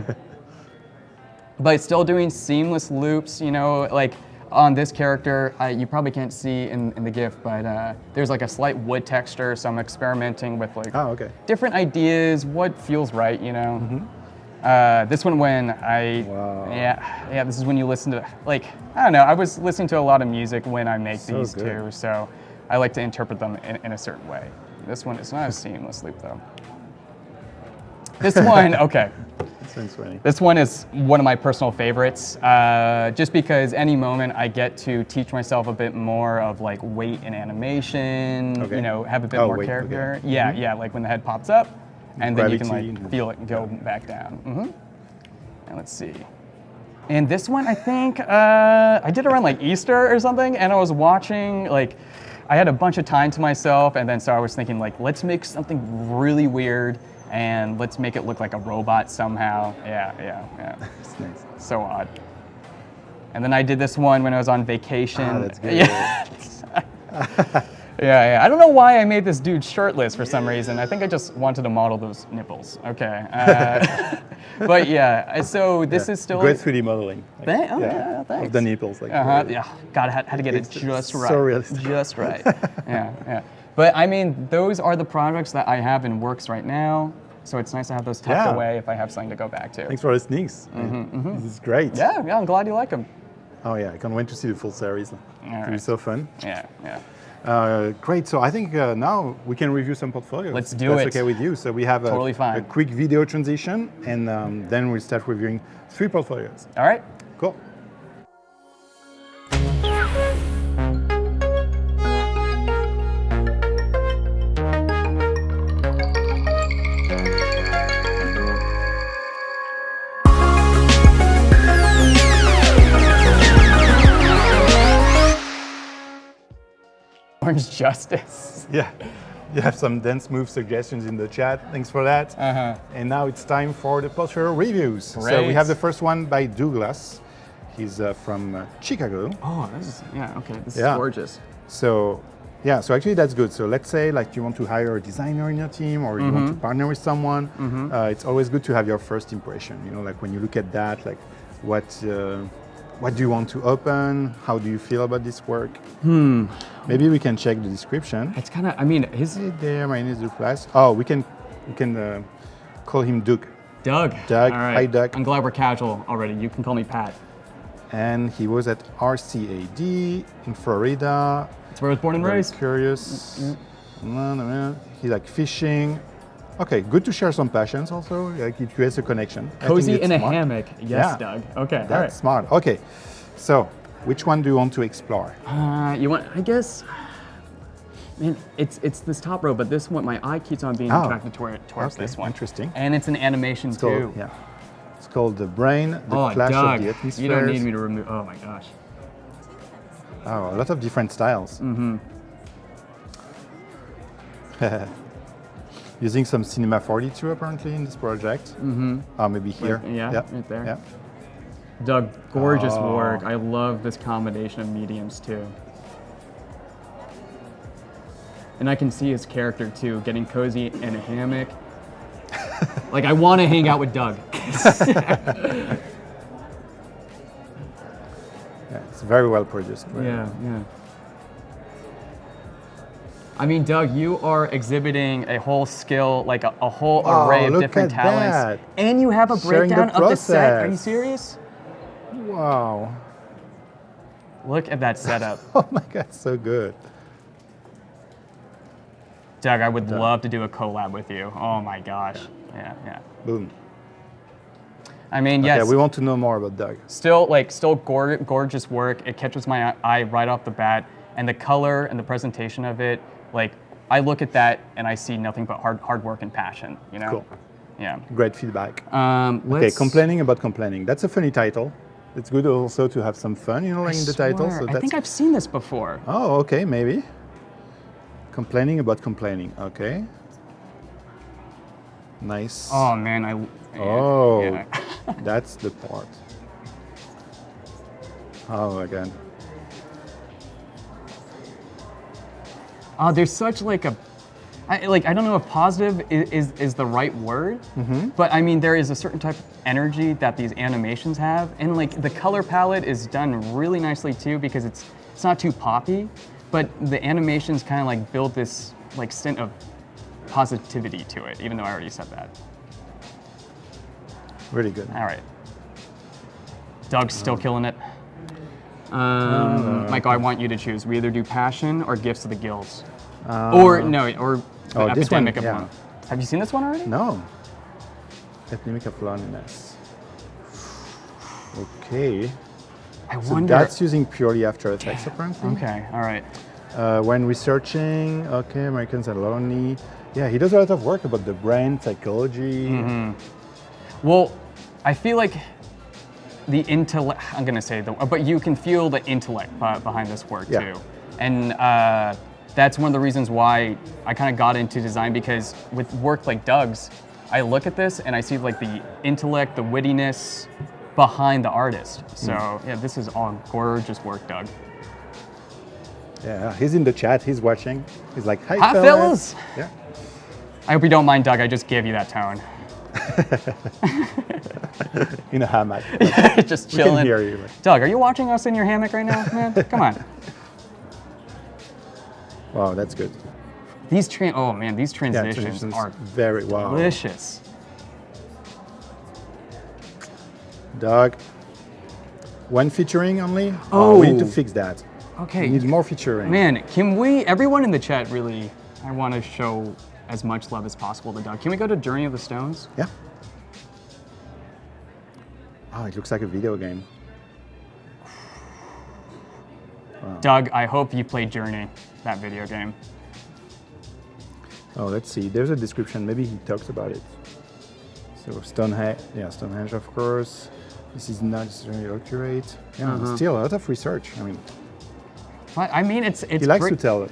[SPEAKER 2] But still doing seamless loops, you know, like on this character, you probably can't see in the GIF, but there's like a slight wood texture, so I'm experimenting with like different ideas, what feels right, you know. This one when this is when you listen to, like, I don't know, I was listening to a lot of music when I make these too, so I like to interpret them in a certain way. This one is not a seamless loop though. This one, okay. This one is one of my personal favorites, just because any moment I get to teach myself a bit more of like weight and animation, you know, have a bit more character. Yeah, like when the head pops up, and then you can like feel it go back down. And let's see. And this one, I think, I did around like Easter or something, and I was watching, like, I had a bunch of time to myself, and then so I was thinking like, let's make something really weird, and let's make it look like a robot somehow. Yeah.
[SPEAKER 1] That's nice.
[SPEAKER 2] So odd. And then I did this one when I was on vacation.
[SPEAKER 1] That's good.
[SPEAKER 2] Yeah. I don't know why I made this dude shirtless for some reason. I think I just wanted to model those nipples. Okay. But yeah, so this is still
[SPEAKER 1] great 3D modeling.
[SPEAKER 2] Thanks.
[SPEAKER 1] Of the nipples. Like,
[SPEAKER 2] yeah. God, I had to get it just right.
[SPEAKER 1] So realistic.
[SPEAKER 2] Just right. Yeah. But I mean, those are the projects that I have in works right now. So it's nice to have those tucked away if I have something to go back to.
[SPEAKER 1] Thanks for the sneaks. This is great.
[SPEAKER 2] Yeah, I'm glad you like them.
[SPEAKER 1] Oh yeah, I can't wait to see the full series. It'll be so fun.
[SPEAKER 2] Yeah.
[SPEAKER 1] Great. So I think now we can review some portfolios.
[SPEAKER 2] Let's do it.
[SPEAKER 1] That's okay with you. So we have a quick video transition, and then we'll start reviewing 3 portfolios.
[SPEAKER 2] All right.
[SPEAKER 1] Cool.
[SPEAKER 2] Orange Justice.
[SPEAKER 1] Yeah. You have some dance move suggestions in the chat. Thanks for that. And now it's time for the portfolio reviews.
[SPEAKER 2] Great.
[SPEAKER 1] So we have the first one by Douglas. He's from Chicago.
[SPEAKER 2] Oh, this is gorgeous.
[SPEAKER 1] So actually that's good. So let's say like you want to hire a designer in your team, or you want to partner with someone. It's always good to have your first impression. You know, like when you look at that, like what do you want to open? How do you feel about this work? Maybe we can check the description.
[SPEAKER 2] It's kind of, I mean,
[SPEAKER 1] is it there? My name is Douglas. Oh, we can call him Doug.
[SPEAKER 2] Doug.
[SPEAKER 1] Doug.
[SPEAKER 2] All right.
[SPEAKER 1] Hi, Doug.
[SPEAKER 2] I'm glad we're casual already. You can call me Pat.
[SPEAKER 1] And he was at RCAD in Florida.
[SPEAKER 2] That's where I was born and raised.
[SPEAKER 1] Curious. He like fishing. Okay, good to share some passions also. Like it creates a connection.
[SPEAKER 2] Cozy in a hammock. Yes, Doug. Okay.
[SPEAKER 1] That's smart. Okay, so which one do you want to explore?
[SPEAKER 2] You want? I guess. Man, it's this top row, but this one, my eye keeps on being attracted towards this one.
[SPEAKER 1] Interesting.
[SPEAKER 2] And it's an animation too.
[SPEAKER 1] Yeah. It's called The Brain, The Clash
[SPEAKER 2] Doug,
[SPEAKER 1] of the Atmospheres.
[SPEAKER 2] You don't need me to remove. Oh my gosh.
[SPEAKER 1] Oh, a lot of different styles. Using some Cinema 42 apparently in this project. Mm-hmm. Maybe here.
[SPEAKER 2] Right there. Yeah. Doug, gorgeous work. I love this combination of mediums too. And I can see his character too, getting cozy in a hammock. Like, I want to hang out with Doug.
[SPEAKER 1] Yeah, it's very well produced. Right?
[SPEAKER 2] Yeah. I mean, Doug, you are exhibiting a whole skill, like a whole array of different talents.
[SPEAKER 1] That.
[SPEAKER 2] And you have a
[SPEAKER 1] Sharing
[SPEAKER 2] breakdown
[SPEAKER 1] the
[SPEAKER 2] of the set. Are you
[SPEAKER 1] process.
[SPEAKER 2] serious?
[SPEAKER 1] Wow.
[SPEAKER 2] Look at that setup.
[SPEAKER 1] Oh my God, so good.
[SPEAKER 2] Doug, I would love to do a collab with you. Oh my gosh. Yeah.
[SPEAKER 1] Boom.
[SPEAKER 2] I mean, yes.
[SPEAKER 1] Yeah, we want to know more about Doug.
[SPEAKER 2] Still gorgeous work. It catches my eye right off the bat. And the color and the presentation of it, like, I look at that and I see nothing but hard work and passion, you know?
[SPEAKER 1] Cool.
[SPEAKER 2] Yeah.
[SPEAKER 1] Great feedback.
[SPEAKER 2] Okay,
[SPEAKER 1] complaining about complaining. That's a funny title. It's good also to have some fun, you know, like in the title. So
[SPEAKER 2] I think I've seen this before.
[SPEAKER 1] Oh, okay, maybe. Complaining about complaining. Okay. Nice.
[SPEAKER 2] Oh man, yeah.
[SPEAKER 1] That's the part. Oh, again.
[SPEAKER 2] There's such like I don't know if positive is the right word, but I mean there is a certain type of energy that these animations have, and like the color palette is done really nicely too because it's not too poppy, but the animations kind of like build this like stint of positivity to it, even though I already said that.
[SPEAKER 1] Really good.
[SPEAKER 2] All right. Doug's still killing it. Michael, I want you to choose. We either do Passion or Gifts of the Gills. Or the
[SPEAKER 1] this one,
[SPEAKER 2] Epidemic of Loneliness. Have you seen this one already?
[SPEAKER 1] No. Epidemic of Loneliness. Okay.
[SPEAKER 2] I
[SPEAKER 1] So
[SPEAKER 2] wonder.
[SPEAKER 1] that's using purely After Effects apparently.
[SPEAKER 2] Okay, all right.
[SPEAKER 1] When researching, okay, Americans are lonely. Yeah, he does a lot of work about the brain, psychology.
[SPEAKER 2] Well, I feel like the intellect, I'm gonna say but you can feel the intellect behind this work too. And that's one of the reasons why I kind of got into design, because with work like Doug's, I look at this and I see like the intellect, the wittiness behind the artist. So yeah, this is all gorgeous work, Doug.
[SPEAKER 1] Yeah, he's in the chat, he's watching. He's like, hi,
[SPEAKER 2] Hi, fellas.
[SPEAKER 1] Yeah.
[SPEAKER 2] I hope you don't mind, Doug, I just gave you that tone.
[SPEAKER 1] In a hammock.
[SPEAKER 2] Just
[SPEAKER 1] We
[SPEAKER 2] chilling.
[SPEAKER 1] can hear you.
[SPEAKER 2] Doug, are you watching us in your hammock right now, man? Come on.
[SPEAKER 1] Wow, that's good.
[SPEAKER 2] These transitions are
[SPEAKER 1] very wow.
[SPEAKER 2] delicious.
[SPEAKER 1] Doug, one featuring only?
[SPEAKER 2] Oh.
[SPEAKER 1] We need to fix that.
[SPEAKER 2] Okay.
[SPEAKER 1] We need more featuring.
[SPEAKER 2] Man, can we, everyone in the chat really, I want to show as much love as possible to Doug. Can we go to Journey of the Stones?
[SPEAKER 1] Yeah. Oh, it looks like a video game. Wow.
[SPEAKER 2] Doug, I hope you played Journey, that video game.
[SPEAKER 1] Oh, let's see. There's a description. Maybe he talks about it. So Stonehenge, of course. This is not necessarily accurate. Yeah, still a lot of research.
[SPEAKER 2] I mean, it's
[SPEAKER 1] he likes
[SPEAKER 2] great.
[SPEAKER 1] to tell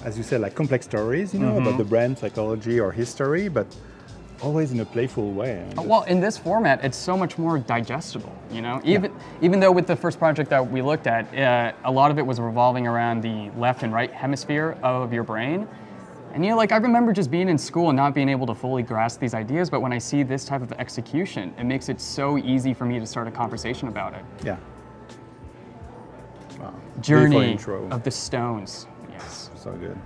[SPEAKER 1] as you said, like complex stories, you know, about the brand, psychology, or history, but always in a playful way.
[SPEAKER 2] Well, in this format, it's so much more digestible, you know? Even though with the first project that we looked at, a lot of it was revolving around the left and right hemisphere of your brain. And you know, like I remember just being in school and not being able to fully grasp these ideas, but when I see this type of execution, it makes it so easy for me to start a conversation about it.
[SPEAKER 1] Yeah. Wow.
[SPEAKER 2] Journey
[SPEAKER 1] Intro.
[SPEAKER 2] of the Stones. Yes.
[SPEAKER 1] So good.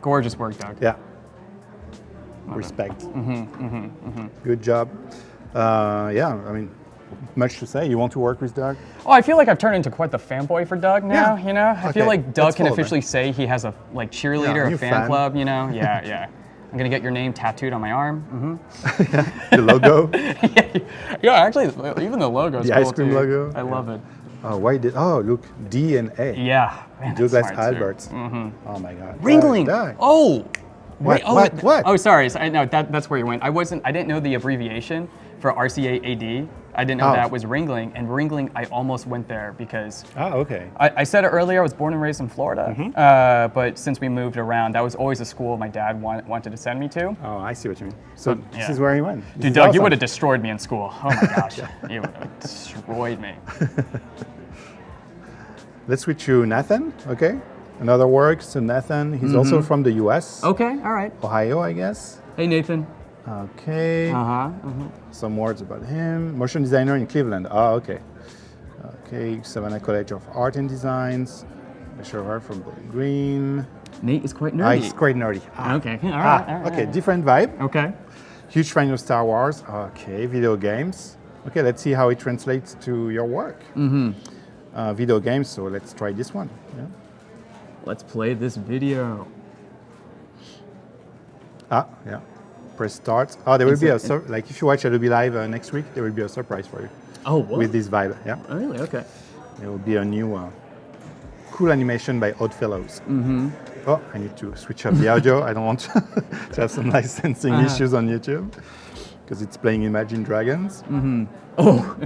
[SPEAKER 2] Gorgeous work, Doug.
[SPEAKER 1] Yeah. Respect. Good job. Much to say. You want to work with Doug?
[SPEAKER 2] Oh, I feel like I've turned into quite the fanboy for Doug now,
[SPEAKER 1] Yeah.
[SPEAKER 2] you know? I feel like Doug
[SPEAKER 1] Let's
[SPEAKER 2] can
[SPEAKER 1] follow
[SPEAKER 2] say he has a cheerleader,
[SPEAKER 1] new
[SPEAKER 2] a fan
[SPEAKER 1] fan.
[SPEAKER 2] club, you know? Yeah. I'm gonna get your name tattooed on my arm.
[SPEAKER 1] The logo?
[SPEAKER 2] Yeah, actually, even the logo is
[SPEAKER 1] The
[SPEAKER 2] cool
[SPEAKER 1] ice cream
[SPEAKER 2] too.
[SPEAKER 1] logo?
[SPEAKER 2] I love it.
[SPEAKER 1] Look, D and A.
[SPEAKER 2] Yeah. Man, that's
[SPEAKER 1] Douglas
[SPEAKER 2] smart, too.
[SPEAKER 1] Albert. Oh my God.
[SPEAKER 2] Ringling.
[SPEAKER 1] Doug.
[SPEAKER 2] Oh.
[SPEAKER 1] What?
[SPEAKER 2] Wait,
[SPEAKER 1] What?
[SPEAKER 2] Oh, sorry. No, that's where you went. I didn't know the abbreviation, for RCA AD. I didn't know that was Ringling, and Ringling, I almost went there because
[SPEAKER 1] okay.
[SPEAKER 2] I said it earlier, I was born and raised in Florida, but since we moved around, that was always a school my dad wanted to send me to.
[SPEAKER 1] Oh, I see what you mean. So this is where you went.
[SPEAKER 2] Dude, Doug, you would have destroyed me in school. Oh my gosh, you would have destroyed me.
[SPEAKER 1] Let's switch to Nathan, okay? Another work, so Nathan, he's also from the US.
[SPEAKER 2] Okay, all right.
[SPEAKER 1] Ohio, I guess.
[SPEAKER 2] Hey, Nathan.
[SPEAKER 1] Okay. Some words about him. Motion designer in Cleveland. Oh, okay. Okay, Savannah College of Art and Designs. Bachelor of Art from Bowling Green.
[SPEAKER 2] Nate is quite nerdy.
[SPEAKER 1] He's quite nerdy.
[SPEAKER 2] Okay, all right.
[SPEAKER 1] Okay, different vibe.
[SPEAKER 2] Okay.
[SPEAKER 1] Huge fan of Star Wars. Okay, video games. Okay, let's see how it translates to your work. Video games, so let's try this one. Yeah.
[SPEAKER 2] Let's play this video.
[SPEAKER 1] Yeah. Press start. Oh, there will be like if you watch Adobe Live next week, there will be a surprise for you.
[SPEAKER 2] Oh, what?
[SPEAKER 1] With this vibe, yeah.
[SPEAKER 2] Oh, really? Okay.
[SPEAKER 1] There will be a new cool animation by Oddfellows. Oh, I need to switch up the audio. I don't want to have some licensing issues on YouTube because it's playing Imagine Dragons.
[SPEAKER 2] Oh,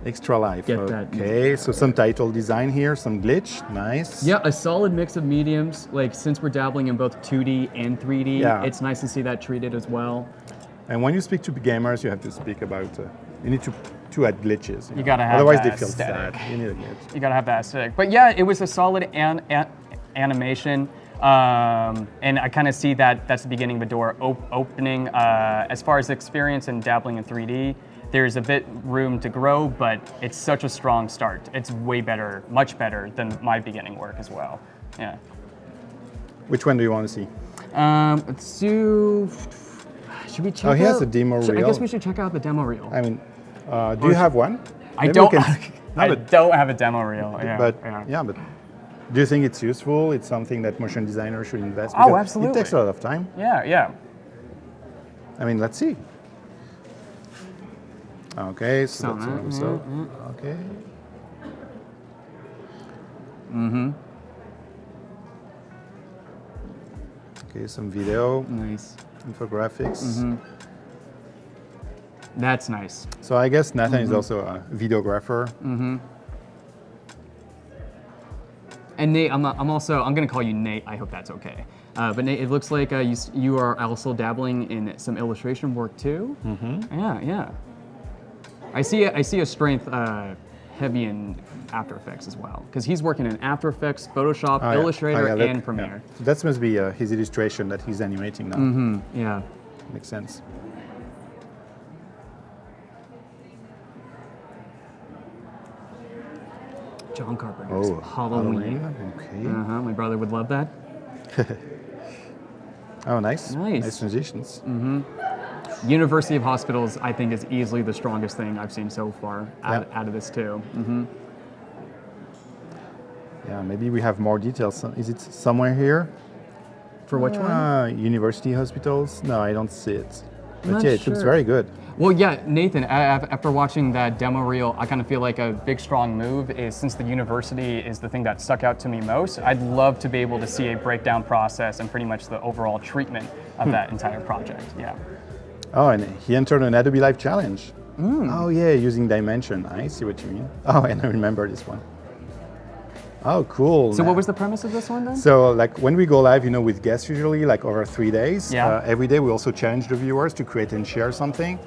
[SPEAKER 1] Extra life.
[SPEAKER 2] Get that.
[SPEAKER 1] Okay, so some title design here, some glitch, nice.
[SPEAKER 2] yeah, a solid mix of mediums. Like since we're dabbling in both 2D and 3D, it's nice to see that treated as well.
[SPEAKER 1] And when you speak to gamers, you have to speak about. You need to add glitches.
[SPEAKER 2] You gotta have
[SPEAKER 1] otherwise
[SPEAKER 2] that
[SPEAKER 1] they feel
[SPEAKER 2] aesthetic.
[SPEAKER 1] sad. You need a glitch.
[SPEAKER 2] You gotta have that aesthetic. But yeah, it was a solid animation. And I kind of see that that's the beginning of a door opening. As far as experience in dabbling in 3D, there's a bit room to grow, but it's such a strong start. It's way better, much better than my beginning work as well. Yeah.
[SPEAKER 1] Which one do you want to see?
[SPEAKER 2] Let's do. Should we check out?
[SPEAKER 1] Oh, he has a demo reel.
[SPEAKER 2] I guess we should check out the demo reel.
[SPEAKER 1] I mean, do you have one?
[SPEAKER 2] I don't. I don't have a demo reel. Yeah.
[SPEAKER 1] But do you think it's useful? It's something that motion designers should invest?
[SPEAKER 2] Oh, absolutely.
[SPEAKER 1] It takes a lot of time.
[SPEAKER 2] Yeah.
[SPEAKER 1] I mean, let's see. Okay, so that's okay. Okay, some video.
[SPEAKER 2] Nice.
[SPEAKER 1] Infographics.
[SPEAKER 2] That's nice.
[SPEAKER 1] So I guess Nathan is also a videographer.
[SPEAKER 2] And Nate, I'm going to call you Nate. I hope that's okay. But Nate, it looks like you are also dabbling in some illustration work too. Yeah. I see a strength heavy in After Effects as well, because he's working in After Effects, Photoshop, Illustrator, and Premiere.
[SPEAKER 1] Yeah. That must be his illustration that he's animating now.
[SPEAKER 2] Yeah.
[SPEAKER 1] Makes sense.
[SPEAKER 2] John Carpenter's Halloween.
[SPEAKER 1] Okay.
[SPEAKER 2] My brother would love that.
[SPEAKER 1] Oh, nice. Nice transitions.
[SPEAKER 2] University of Hospitals, I think, is easily the strongest thing I've seen so far out of this too.
[SPEAKER 1] Yeah, maybe we have more details. Is it somewhere here?
[SPEAKER 2] For which one?
[SPEAKER 1] University hospitals? No, I don't see it. But
[SPEAKER 2] yeah,
[SPEAKER 1] it looks very good.
[SPEAKER 2] Well, yeah, Nathan, after watching that demo reel, I kind of feel like a big, strong move is, since the university is the thing that stuck out to me most, I'd love to be able to see a breakdown process and pretty much the overall treatment of that entire project. Yeah.
[SPEAKER 1] Oh, and he entered an Adobe Live challenge. Oh, yeah, using Dimension. I see what you mean. Oh, and I remember this one. Oh, cool.
[SPEAKER 2] So what was the premise of this one then?
[SPEAKER 1] So like when we go live, with guests usually, like over 3 days, every day we also challenge the viewers to create and share something.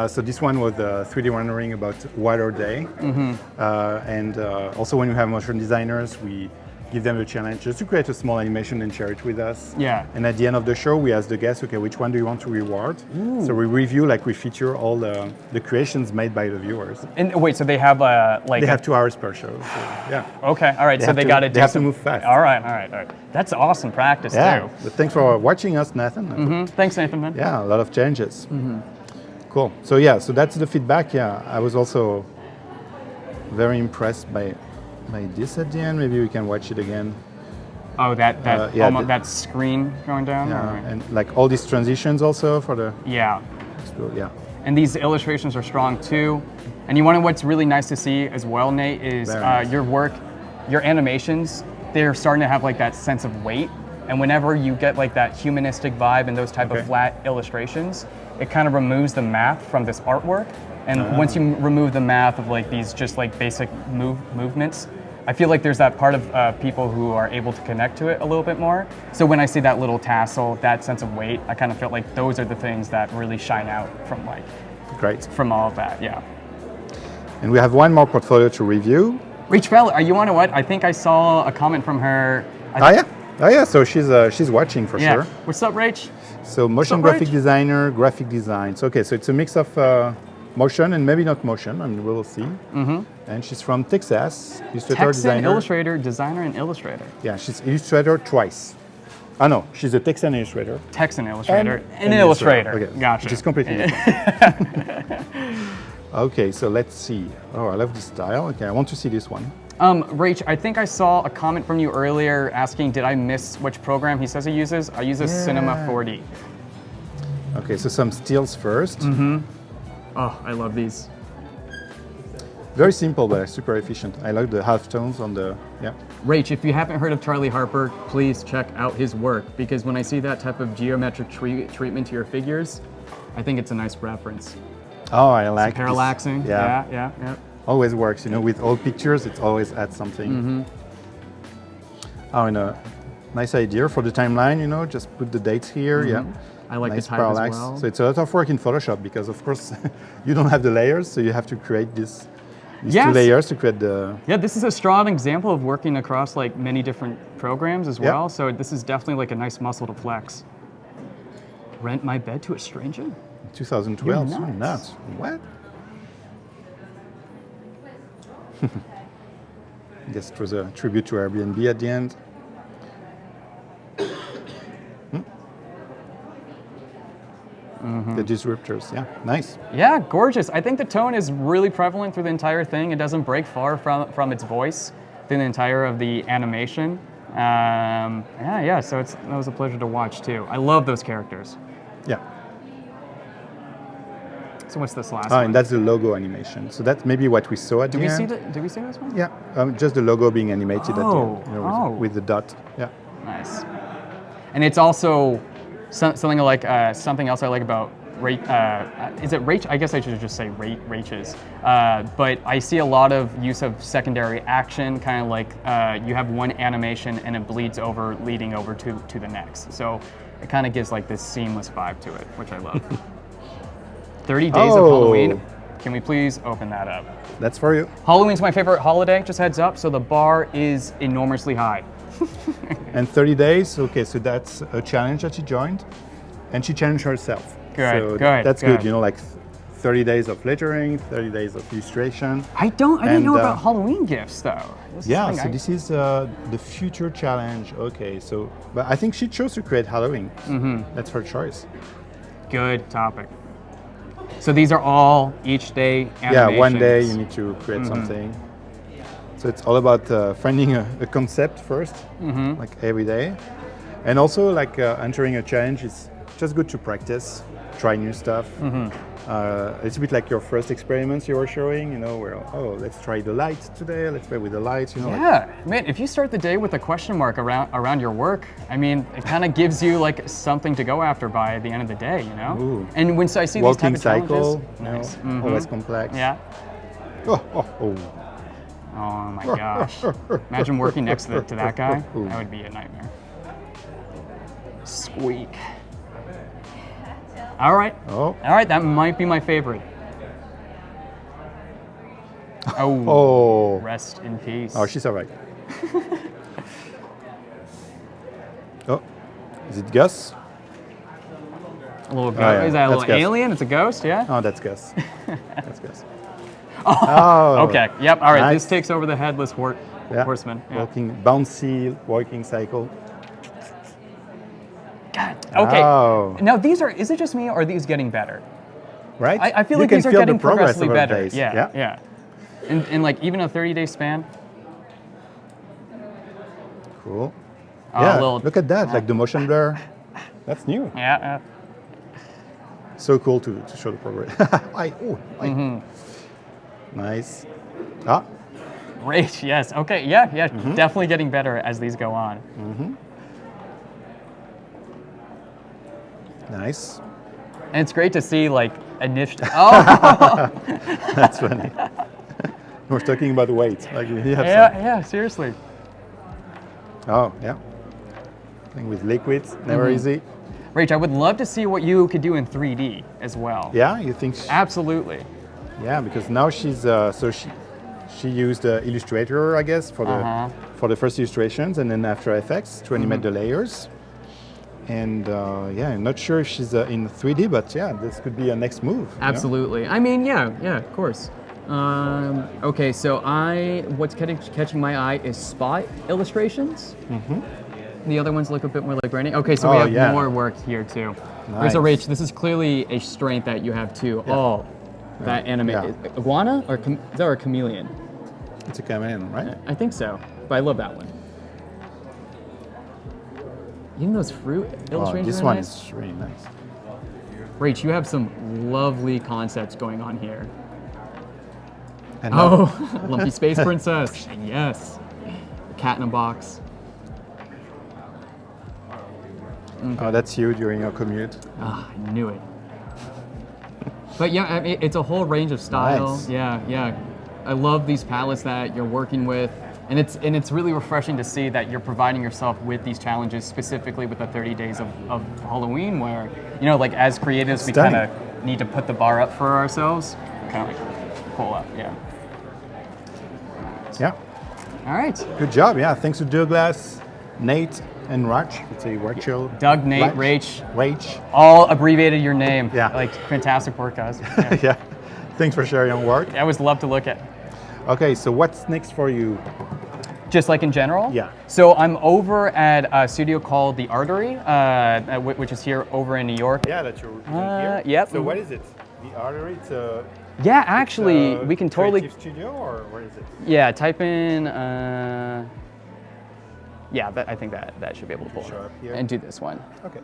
[SPEAKER 1] So this one was the 3D rendering about Water Day. And also when we have motion designers, we give them a challenge just to create a small animation and share it with us.
[SPEAKER 2] Yeah.
[SPEAKER 1] And at the end of the show, we ask the guests, okay, which one do you want to reward? So we review, we feature all the creations made by the viewers.
[SPEAKER 2] And wait, so they have
[SPEAKER 1] They have 2 hours per show, so yeah.
[SPEAKER 2] Okay, all right, they got to do
[SPEAKER 1] They have to move fast.
[SPEAKER 2] All right. That's awesome practice too.
[SPEAKER 1] But thanks for watching us, Nathan.
[SPEAKER 2] Thanks, Nathan, man.
[SPEAKER 1] Yeah, a lot of changes. Cool. So so that's the feedback. Yeah, I was also very impressed by this at the end. Maybe we can watch it again.
[SPEAKER 2] Oh, that that screen going down.
[SPEAKER 1] Yeah, and all these transitions also for the.
[SPEAKER 2] Yeah.
[SPEAKER 1] Yeah.
[SPEAKER 2] And these illustrations are strong too. And you want to know what's really nice to see as well, Nate, is your work, your animations. They're starting to have that sense of weight. And whenever you get that humanistic vibe and those type of flat illustrations, it kind of removes the math from this artwork. And once you remove the math of like these just like basic movements, I feel like there's that part of people who are able to connect to it a little bit more. So when I see that little tassel, that sense of weight, I kind of feel like those are the things that really shine out from like,
[SPEAKER 1] Great.
[SPEAKER 2] from all of that, yeah.
[SPEAKER 1] And we have one more portfolio to review.
[SPEAKER 2] Rach Feller, you want to what? I think I saw a comment from her.
[SPEAKER 1] Oh yeah, so she's watching for sure.
[SPEAKER 2] What's up, Rach?
[SPEAKER 1] So motion graphic designer, graphic design. So, okay, so it's a mix of motion and maybe not motion, I mean, we'll see. And she's from Texas, illustrator, designer.
[SPEAKER 2] Illustrator, designer, and illustrator.
[SPEAKER 1] Yeah, she's illustrator twice. Oh no, she's a Texan illustrator.
[SPEAKER 2] Texan illustrator, and an illustrator.
[SPEAKER 1] Okay,
[SPEAKER 2] gotcha.
[SPEAKER 1] which is completely different. Okay, so let's see. Oh, I love this style. Okay, I want to see this one.
[SPEAKER 2] Rach, I think I saw a comment from you earlier asking, did I miss which program he says he uses? I use a Cinema 4D.
[SPEAKER 1] Okay, so some stills first.
[SPEAKER 2] Oh, I love these.
[SPEAKER 1] Very simple, but super efficient. I like the half tones on the,
[SPEAKER 2] Rach, if you haven't heard of Charlie Harper, please check out his work, because when I see that type of geometric treatment to your figures, I think it's a nice reference.
[SPEAKER 1] Oh, I like
[SPEAKER 2] parallaxing.
[SPEAKER 1] This.
[SPEAKER 2] Yeah.
[SPEAKER 1] Always works, you know, with old pictures, it always adds something. Oh, and a nice idea for the timeline, you know, just put the dates here,
[SPEAKER 2] I like
[SPEAKER 1] nice
[SPEAKER 2] the type
[SPEAKER 1] parallax.
[SPEAKER 2] as well.
[SPEAKER 1] So it's a lot of work in Photoshop because, of course, you don't have the layers, so you have to create these two layers to create the...
[SPEAKER 2] Yeah, this is a strong example of working across like many different programs as well, so this is definitely like a nice muscle to flex. Rent my bed to a stranger?
[SPEAKER 1] 2012,
[SPEAKER 2] You're nuts.
[SPEAKER 1] nuts. What? I guess it was a tribute to Airbnb at the end. The disruptors, nice.
[SPEAKER 2] Yeah, gorgeous. I think the tone is really prevalent through the entire thing. It doesn't break far from its voice through the entire of the animation. So that was a pleasure to watch too. I love those characters.
[SPEAKER 1] Yeah.
[SPEAKER 2] So what's this last one?
[SPEAKER 1] And that's the logo animation. So that's maybe what we saw at the end.
[SPEAKER 2] Did we see this one?
[SPEAKER 1] Yeah, just the logo being animated at the end, you know, with the dot. Yeah.
[SPEAKER 2] Nice. And it's also something like something else I like about is it Rach? I guess I should just say Rach's. But I see a lot of use of secondary action, kind of like you have one animation and it bleeds over, leading over to the next. So it kind of gives like this seamless vibe to it, which I love. 30 Days of Halloween. Can we please open that up?
[SPEAKER 1] That's for you.
[SPEAKER 2] Halloween's my favorite holiday, just heads up, so the bar is enormously high.
[SPEAKER 1] And 30 days, okay, so that's a challenge that she joined, and she challenged herself.
[SPEAKER 2] Good,
[SPEAKER 1] That's good, you know, like 30 days of lettering, 30 days of illustration.
[SPEAKER 2] I didn't know about Halloween gifts though.
[SPEAKER 1] This is the future challenge. Okay, so, but I think she chose to create Halloween. That's her choice.
[SPEAKER 2] Good topic. So these are all each day animations.
[SPEAKER 1] Yeah, one day you need to create something. So it's all about finding a concept first, like every day. And also like entering a challenge, it's just good to practice, try new stuff. It's a bit like your first experiments you were showing, you know, where, let's try the lights today, let's play with the lights, you know.
[SPEAKER 2] Yeah, man, if you start the day with a question mark around your work, I mean, it kind of gives you like something to go after by the end of the day, you know?
[SPEAKER 1] Ooh.
[SPEAKER 2] And when I see these type of
[SPEAKER 1] cycle,
[SPEAKER 2] challenges,
[SPEAKER 1] always complex.
[SPEAKER 2] Yeah. Oh my gosh. Imagine working next to that guy. That would be a nightmare. Squeak. All right. All right, that might be my favorite. Rest in peace.
[SPEAKER 1] Oh, she's all right. Is it Gus?
[SPEAKER 2] A little ghost. Is that a little alien? It's a ghost, yeah?
[SPEAKER 1] Oh, that's Gus. That's Gus.
[SPEAKER 2] Okay. Yep. All right.
[SPEAKER 1] Nice.
[SPEAKER 2] This takes over the headless horseman. Yeah.
[SPEAKER 1] Bouncy walking cycle.
[SPEAKER 2] God. Okay. Now these are. Is it just me, or are these getting better?
[SPEAKER 1] Right.
[SPEAKER 2] I feel like these are getting progressively better. Yeah. In like even a 30-day span.
[SPEAKER 1] Cool.
[SPEAKER 2] Little,
[SPEAKER 1] look at that. Like the motion blur. That's new.
[SPEAKER 2] Yeah.
[SPEAKER 1] So cool to show the progress. Nice.
[SPEAKER 2] Great, yes. Okay, yeah, definitely getting better as these go on.
[SPEAKER 1] Nice.
[SPEAKER 2] And it's great to see like initiative. Oh,
[SPEAKER 1] That's funny. We're talking about weight. Like you have
[SPEAKER 2] yeah, seriously.
[SPEAKER 1] Oh, yeah. Thing with liquids, never easy.
[SPEAKER 2] Rach, I would love to see what you could do in 3D as well.
[SPEAKER 1] Yeah, you think?
[SPEAKER 2] Absolutely.
[SPEAKER 1] Yeah, because now she's she used Illustrator, I guess, for the first illustrations, and then After Effects to animate the layers. And yeah, I'm not sure if she's in 3D, but yeah, this could be a next move.
[SPEAKER 2] Absolutely. You know? I mean, yeah, of course. Okay, so what's catching my eye is spot illustrations. The other ones look a bit more like branding. Okay, so we have more work here too. Nice. So Rach, this is clearly a strength that you have too. Yeah. Oh, that animated iguana or is that a chameleon?
[SPEAKER 1] It's a chameleon, right?
[SPEAKER 2] I think so, but I love that one. Even those fruit illustrations.
[SPEAKER 1] This one is really nice.
[SPEAKER 2] Rach, you have some lovely concepts going on here.
[SPEAKER 1] And
[SPEAKER 2] Lumpy Space Princess. Yes. Cat in a box.
[SPEAKER 1] Oh, that's you during your commute.
[SPEAKER 2] Ah, I knew it. But yeah, I mean, it's a whole range of style.
[SPEAKER 1] Nice.
[SPEAKER 2] Yeah. I love these palettes that you're working with, and it's really refreshing to see that you're providing yourself with these challenges, specifically with the 30 days of Halloween, where like as creatives we kind of need to put the bar up for ourselves, kind of like pull up. Yeah.
[SPEAKER 1] Yeah.
[SPEAKER 2] All right.
[SPEAKER 1] Good job. Yeah. Thanks to Douglas, Nate, and Rach. It's a Rachel.
[SPEAKER 2] Doug, Nate, Rach.
[SPEAKER 1] All
[SPEAKER 2] abbreviated your name.
[SPEAKER 1] Yeah.
[SPEAKER 2] Like fantastic work, guys.
[SPEAKER 1] Yeah. Yeah. Thanks for sharing your work.
[SPEAKER 2] I always love to look at.
[SPEAKER 1] Okay, so what's next for you?
[SPEAKER 2] Just like in general?
[SPEAKER 1] Yeah.
[SPEAKER 2] So I'm over at a studio called the Artery, which is here over in New York.
[SPEAKER 1] Yeah, that you're here.
[SPEAKER 2] Yep.
[SPEAKER 1] So what is it? The Artery? It's a.
[SPEAKER 2] Yeah, actually, we can totally.
[SPEAKER 1] Creative studio, or what is it?
[SPEAKER 2] Yeah, type in. Yeah, I think that should be able to pull
[SPEAKER 1] Show up here.
[SPEAKER 2] and do this one.
[SPEAKER 1] Okay.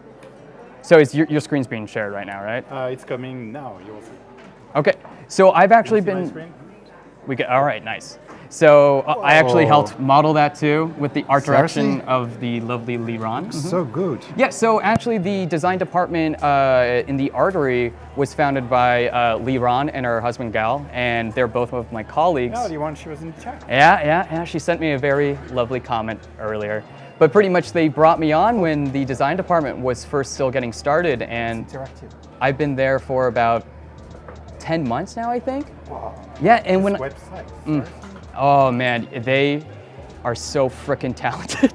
[SPEAKER 2] So your screen's being shared right now, right?
[SPEAKER 1] It's coming now. You'll see.
[SPEAKER 2] Okay. So I've actually
[SPEAKER 1] My
[SPEAKER 2] been.
[SPEAKER 1] screen?
[SPEAKER 2] All right, nice. So I actually helped model that too with the art direction of the lovely Liran.
[SPEAKER 1] So good.
[SPEAKER 2] Yeah, so actually the design department in the Artery was founded by Liran and her husband Gal, and they're both of my colleagues.
[SPEAKER 1] Oh, the one she was in the chat.
[SPEAKER 2] Yeah, she sent me a very lovely comment earlier. But pretty much they brought me on when the design department was first still getting started, and
[SPEAKER 1] Interactive.
[SPEAKER 2] I've been there for about 10 months now, I think.
[SPEAKER 1] Wow.
[SPEAKER 2] Yeah, and when
[SPEAKER 1] website.
[SPEAKER 2] oh man, they are so freaking talented.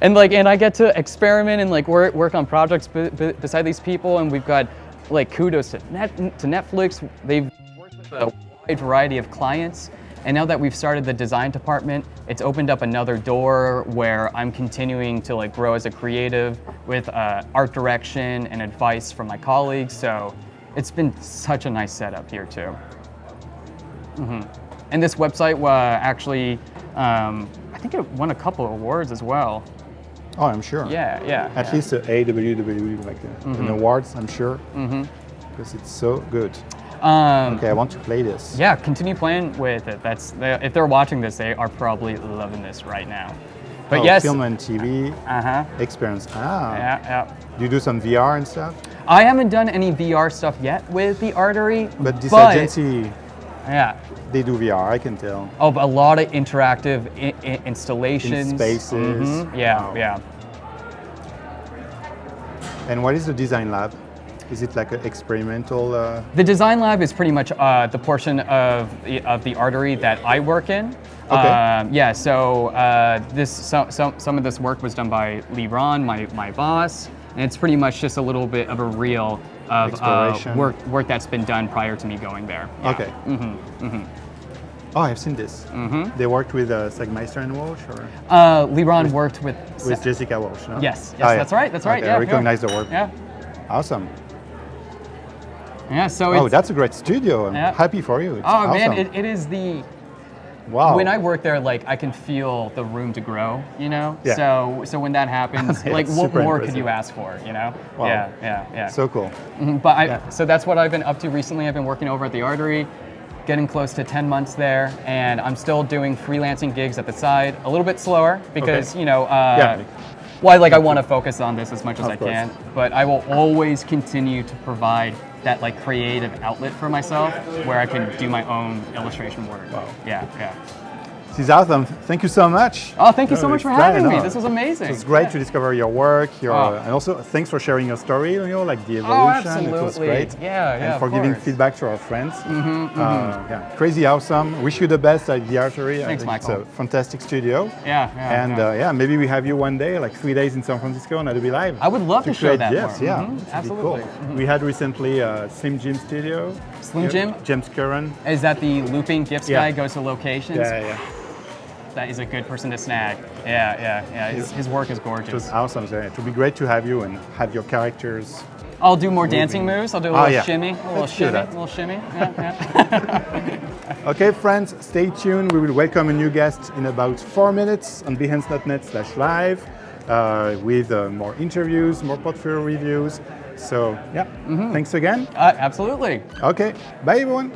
[SPEAKER 2] and I get to experiment and like work on projects beside these people, and we've got like kudos to Netflix. They've worked with a wide variety of clients, and now that we've started the design department, it's opened up another door where I'm continuing to like grow as a creative with art direction and advice from my colleagues. So it's been such a nice setup here too. And this website actually, I think it won a couple of awards as well.
[SPEAKER 1] Oh, I'm sure.
[SPEAKER 2] Yeah.
[SPEAKER 1] At least the AWW, like an awards, I'm sure. Because it's so good. Okay, I want to play this.
[SPEAKER 2] Yeah, continue playing with it. If they're watching this, they are probably loving this right now. But yes.
[SPEAKER 1] Film and TV experience.
[SPEAKER 2] Yeah.
[SPEAKER 1] Do you do some VR and stuff?
[SPEAKER 2] I haven't done any VR stuff yet with the Artery.
[SPEAKER 1] But this agency,
[SPEAKER 2] yeah,
[SPEAKER 1] they do VR, I can tell.
[SPEAKER 2] Oh, but a lot of interactive installations.
[SPEAKER 1] In spaces.
[SPEAKER 2] Yeah.
[SPEAKER 1] And what is the design lab? Is it like an experimental?
[SPEAKER 2] The design lab is pretty much the portion of the Artery that I work in.
[SPEAKER 1] Okay.
[SPEAKER 2] Yeah. So some of this work was done by Liran, my boss, and it's pretty much just a little bit of a reel of work that's been done prior to me going there. Yeah.
[SPEAKER 1] Okay. Oh, I've seen this. They worked with Sagmeister and Walsh, or?
[SPEAKER 2] Liran worked with
[SPEAKER 1] Jessica Walsh, no?
[SPEAKER 2] Yes, that's right.
[SPEAKER 1] Okay,
[SPEAKER 2] Yeah,
[SPEAKER 1] I recognize the work.
[SPEAKER 2] Yeah.
[SPEAKER 1] Awesome.
[SPEAKER 2] Yeah, so
[SPEAKER 1] that's a great studio. I'm happy for you. It's awesome.
[SPEAKER 2] Man, it is the.
[SPEAKER 1] Wow.
[SPEAKER 2] When I work there, like I can feel the room to grow,
[SPEAKER 1] Yeah.
[SPEAKER 2] So when that happens, like what more could you ask for,
[SPEAKER 1] Wow.
[SPEAKER 2] Yeah.
[SPEAKER 1] So cool.
[SPEAKER 2] But so that's what I've been up to recently. I've been working over at the Artery, getting close to 10 months there, and I'm still doing freelancing gigs at the side. A little bit slower because Well, I want to focus on this as much as I
[SPEAKER 1] course.
[SPEAKER 2] can, but I will always continue to provide that like creative outlet for myself where I can do my own illustration work.
[SPEAKER 1] Wow.
[SPEAKER 2] Yeah.
[SPEAKER 1] This is awesome. Thank you so much.
[SPEAKER 2] Oh, thank you so much
[SPEAKER 1] it's
[SPEAKER 2] for having
[SPEAKER 1] great,
[SPEAKER 2] me.
[SPEAKER 1] no.
[SPEAKER 2] This was amazing.
[SPEAKER 1] It was great
[SPEAKER 2] Yeah.
[SPEAKER 1] to discover your work,
[SPEAKER 2] Oh.
[SPEAKER 1] and also thanks for sharing your story, like the
[SPEAKER 2] Oh,
[SPEAKER 1] evolution. It was
[SPEAKER 2] absolutely.
[SPEAKER 1] great.
[SPEAKER 2] Yeah,
[SPEAKER 1] and
[SPEAKER 2] of
[SPEAKER 1] for giving
[SPEAKER 2] course.
[SPEAKER 1] feedback to our friends. Yeah, crazy awesome. Wish you the best at the Artery.
[SPEAKER 2] Thanks,
[SPEAKER 1] I think
[SPEAKER 2] Michael.
[SPEAKER 1] It's a fantastic studio.
[SPEAKER 2] Yeah.
[SPEAKER 1] And maybe we have you one day, like 3 days in San Francisco on Adobe Live.
[SPEAKER 2] I would love to show
[SPEAKER 1] create
[SPEAKER 2] that
[SPEAKER 1] GIFs.
[SPEAKER 2] more.
[SPEAKER 1] Yeah,
[SPEAKER 2] Mhm,
[SPEAKER 1] it'd be
[SPEAKER 2] absolutely.
[SPEAKER 1] cool. We had recently Slim Jim Studio.
[SPEAKER 2] Slim Jim?
[SPEAKER 1] James Curran.
[SPEAKER 2] Is that the looping GIFs
[SPEAKER 1] Yeah.
[SPEAKER 2] guy goes to locations?
[SPEAKER 1] Yeah.
[SPEAKER 2] That is a good person to snag. Yeah. His work is
[SPEAKER 1] It was
[SPEAKER 2] gorgeous.
[SPEAKER 1] awesome. So it would be great to have you and have your characters.
[SPEAKER 2] I'll do more dancing moves. I'll do a little
[SPEAKER 1] yeah.
[SPEAKER 2] shimmy, a little
[SPEAKER 1] Let's do
[SPEAKER 2] shimmy,
[SPEAKER 1] that.
[SPEAKER 2] a little shimmy. Yeah.
[SPEAKER 1] Okay, friends, stay tuned. We will welcome a new guest in about 4 minutes on behance.net/live with more interviews, more portfolio reviews. So, yeah, thanks again.
[SPEAKER 2] Absolutely.
[SPEAKER 1] Okay, bye everyone.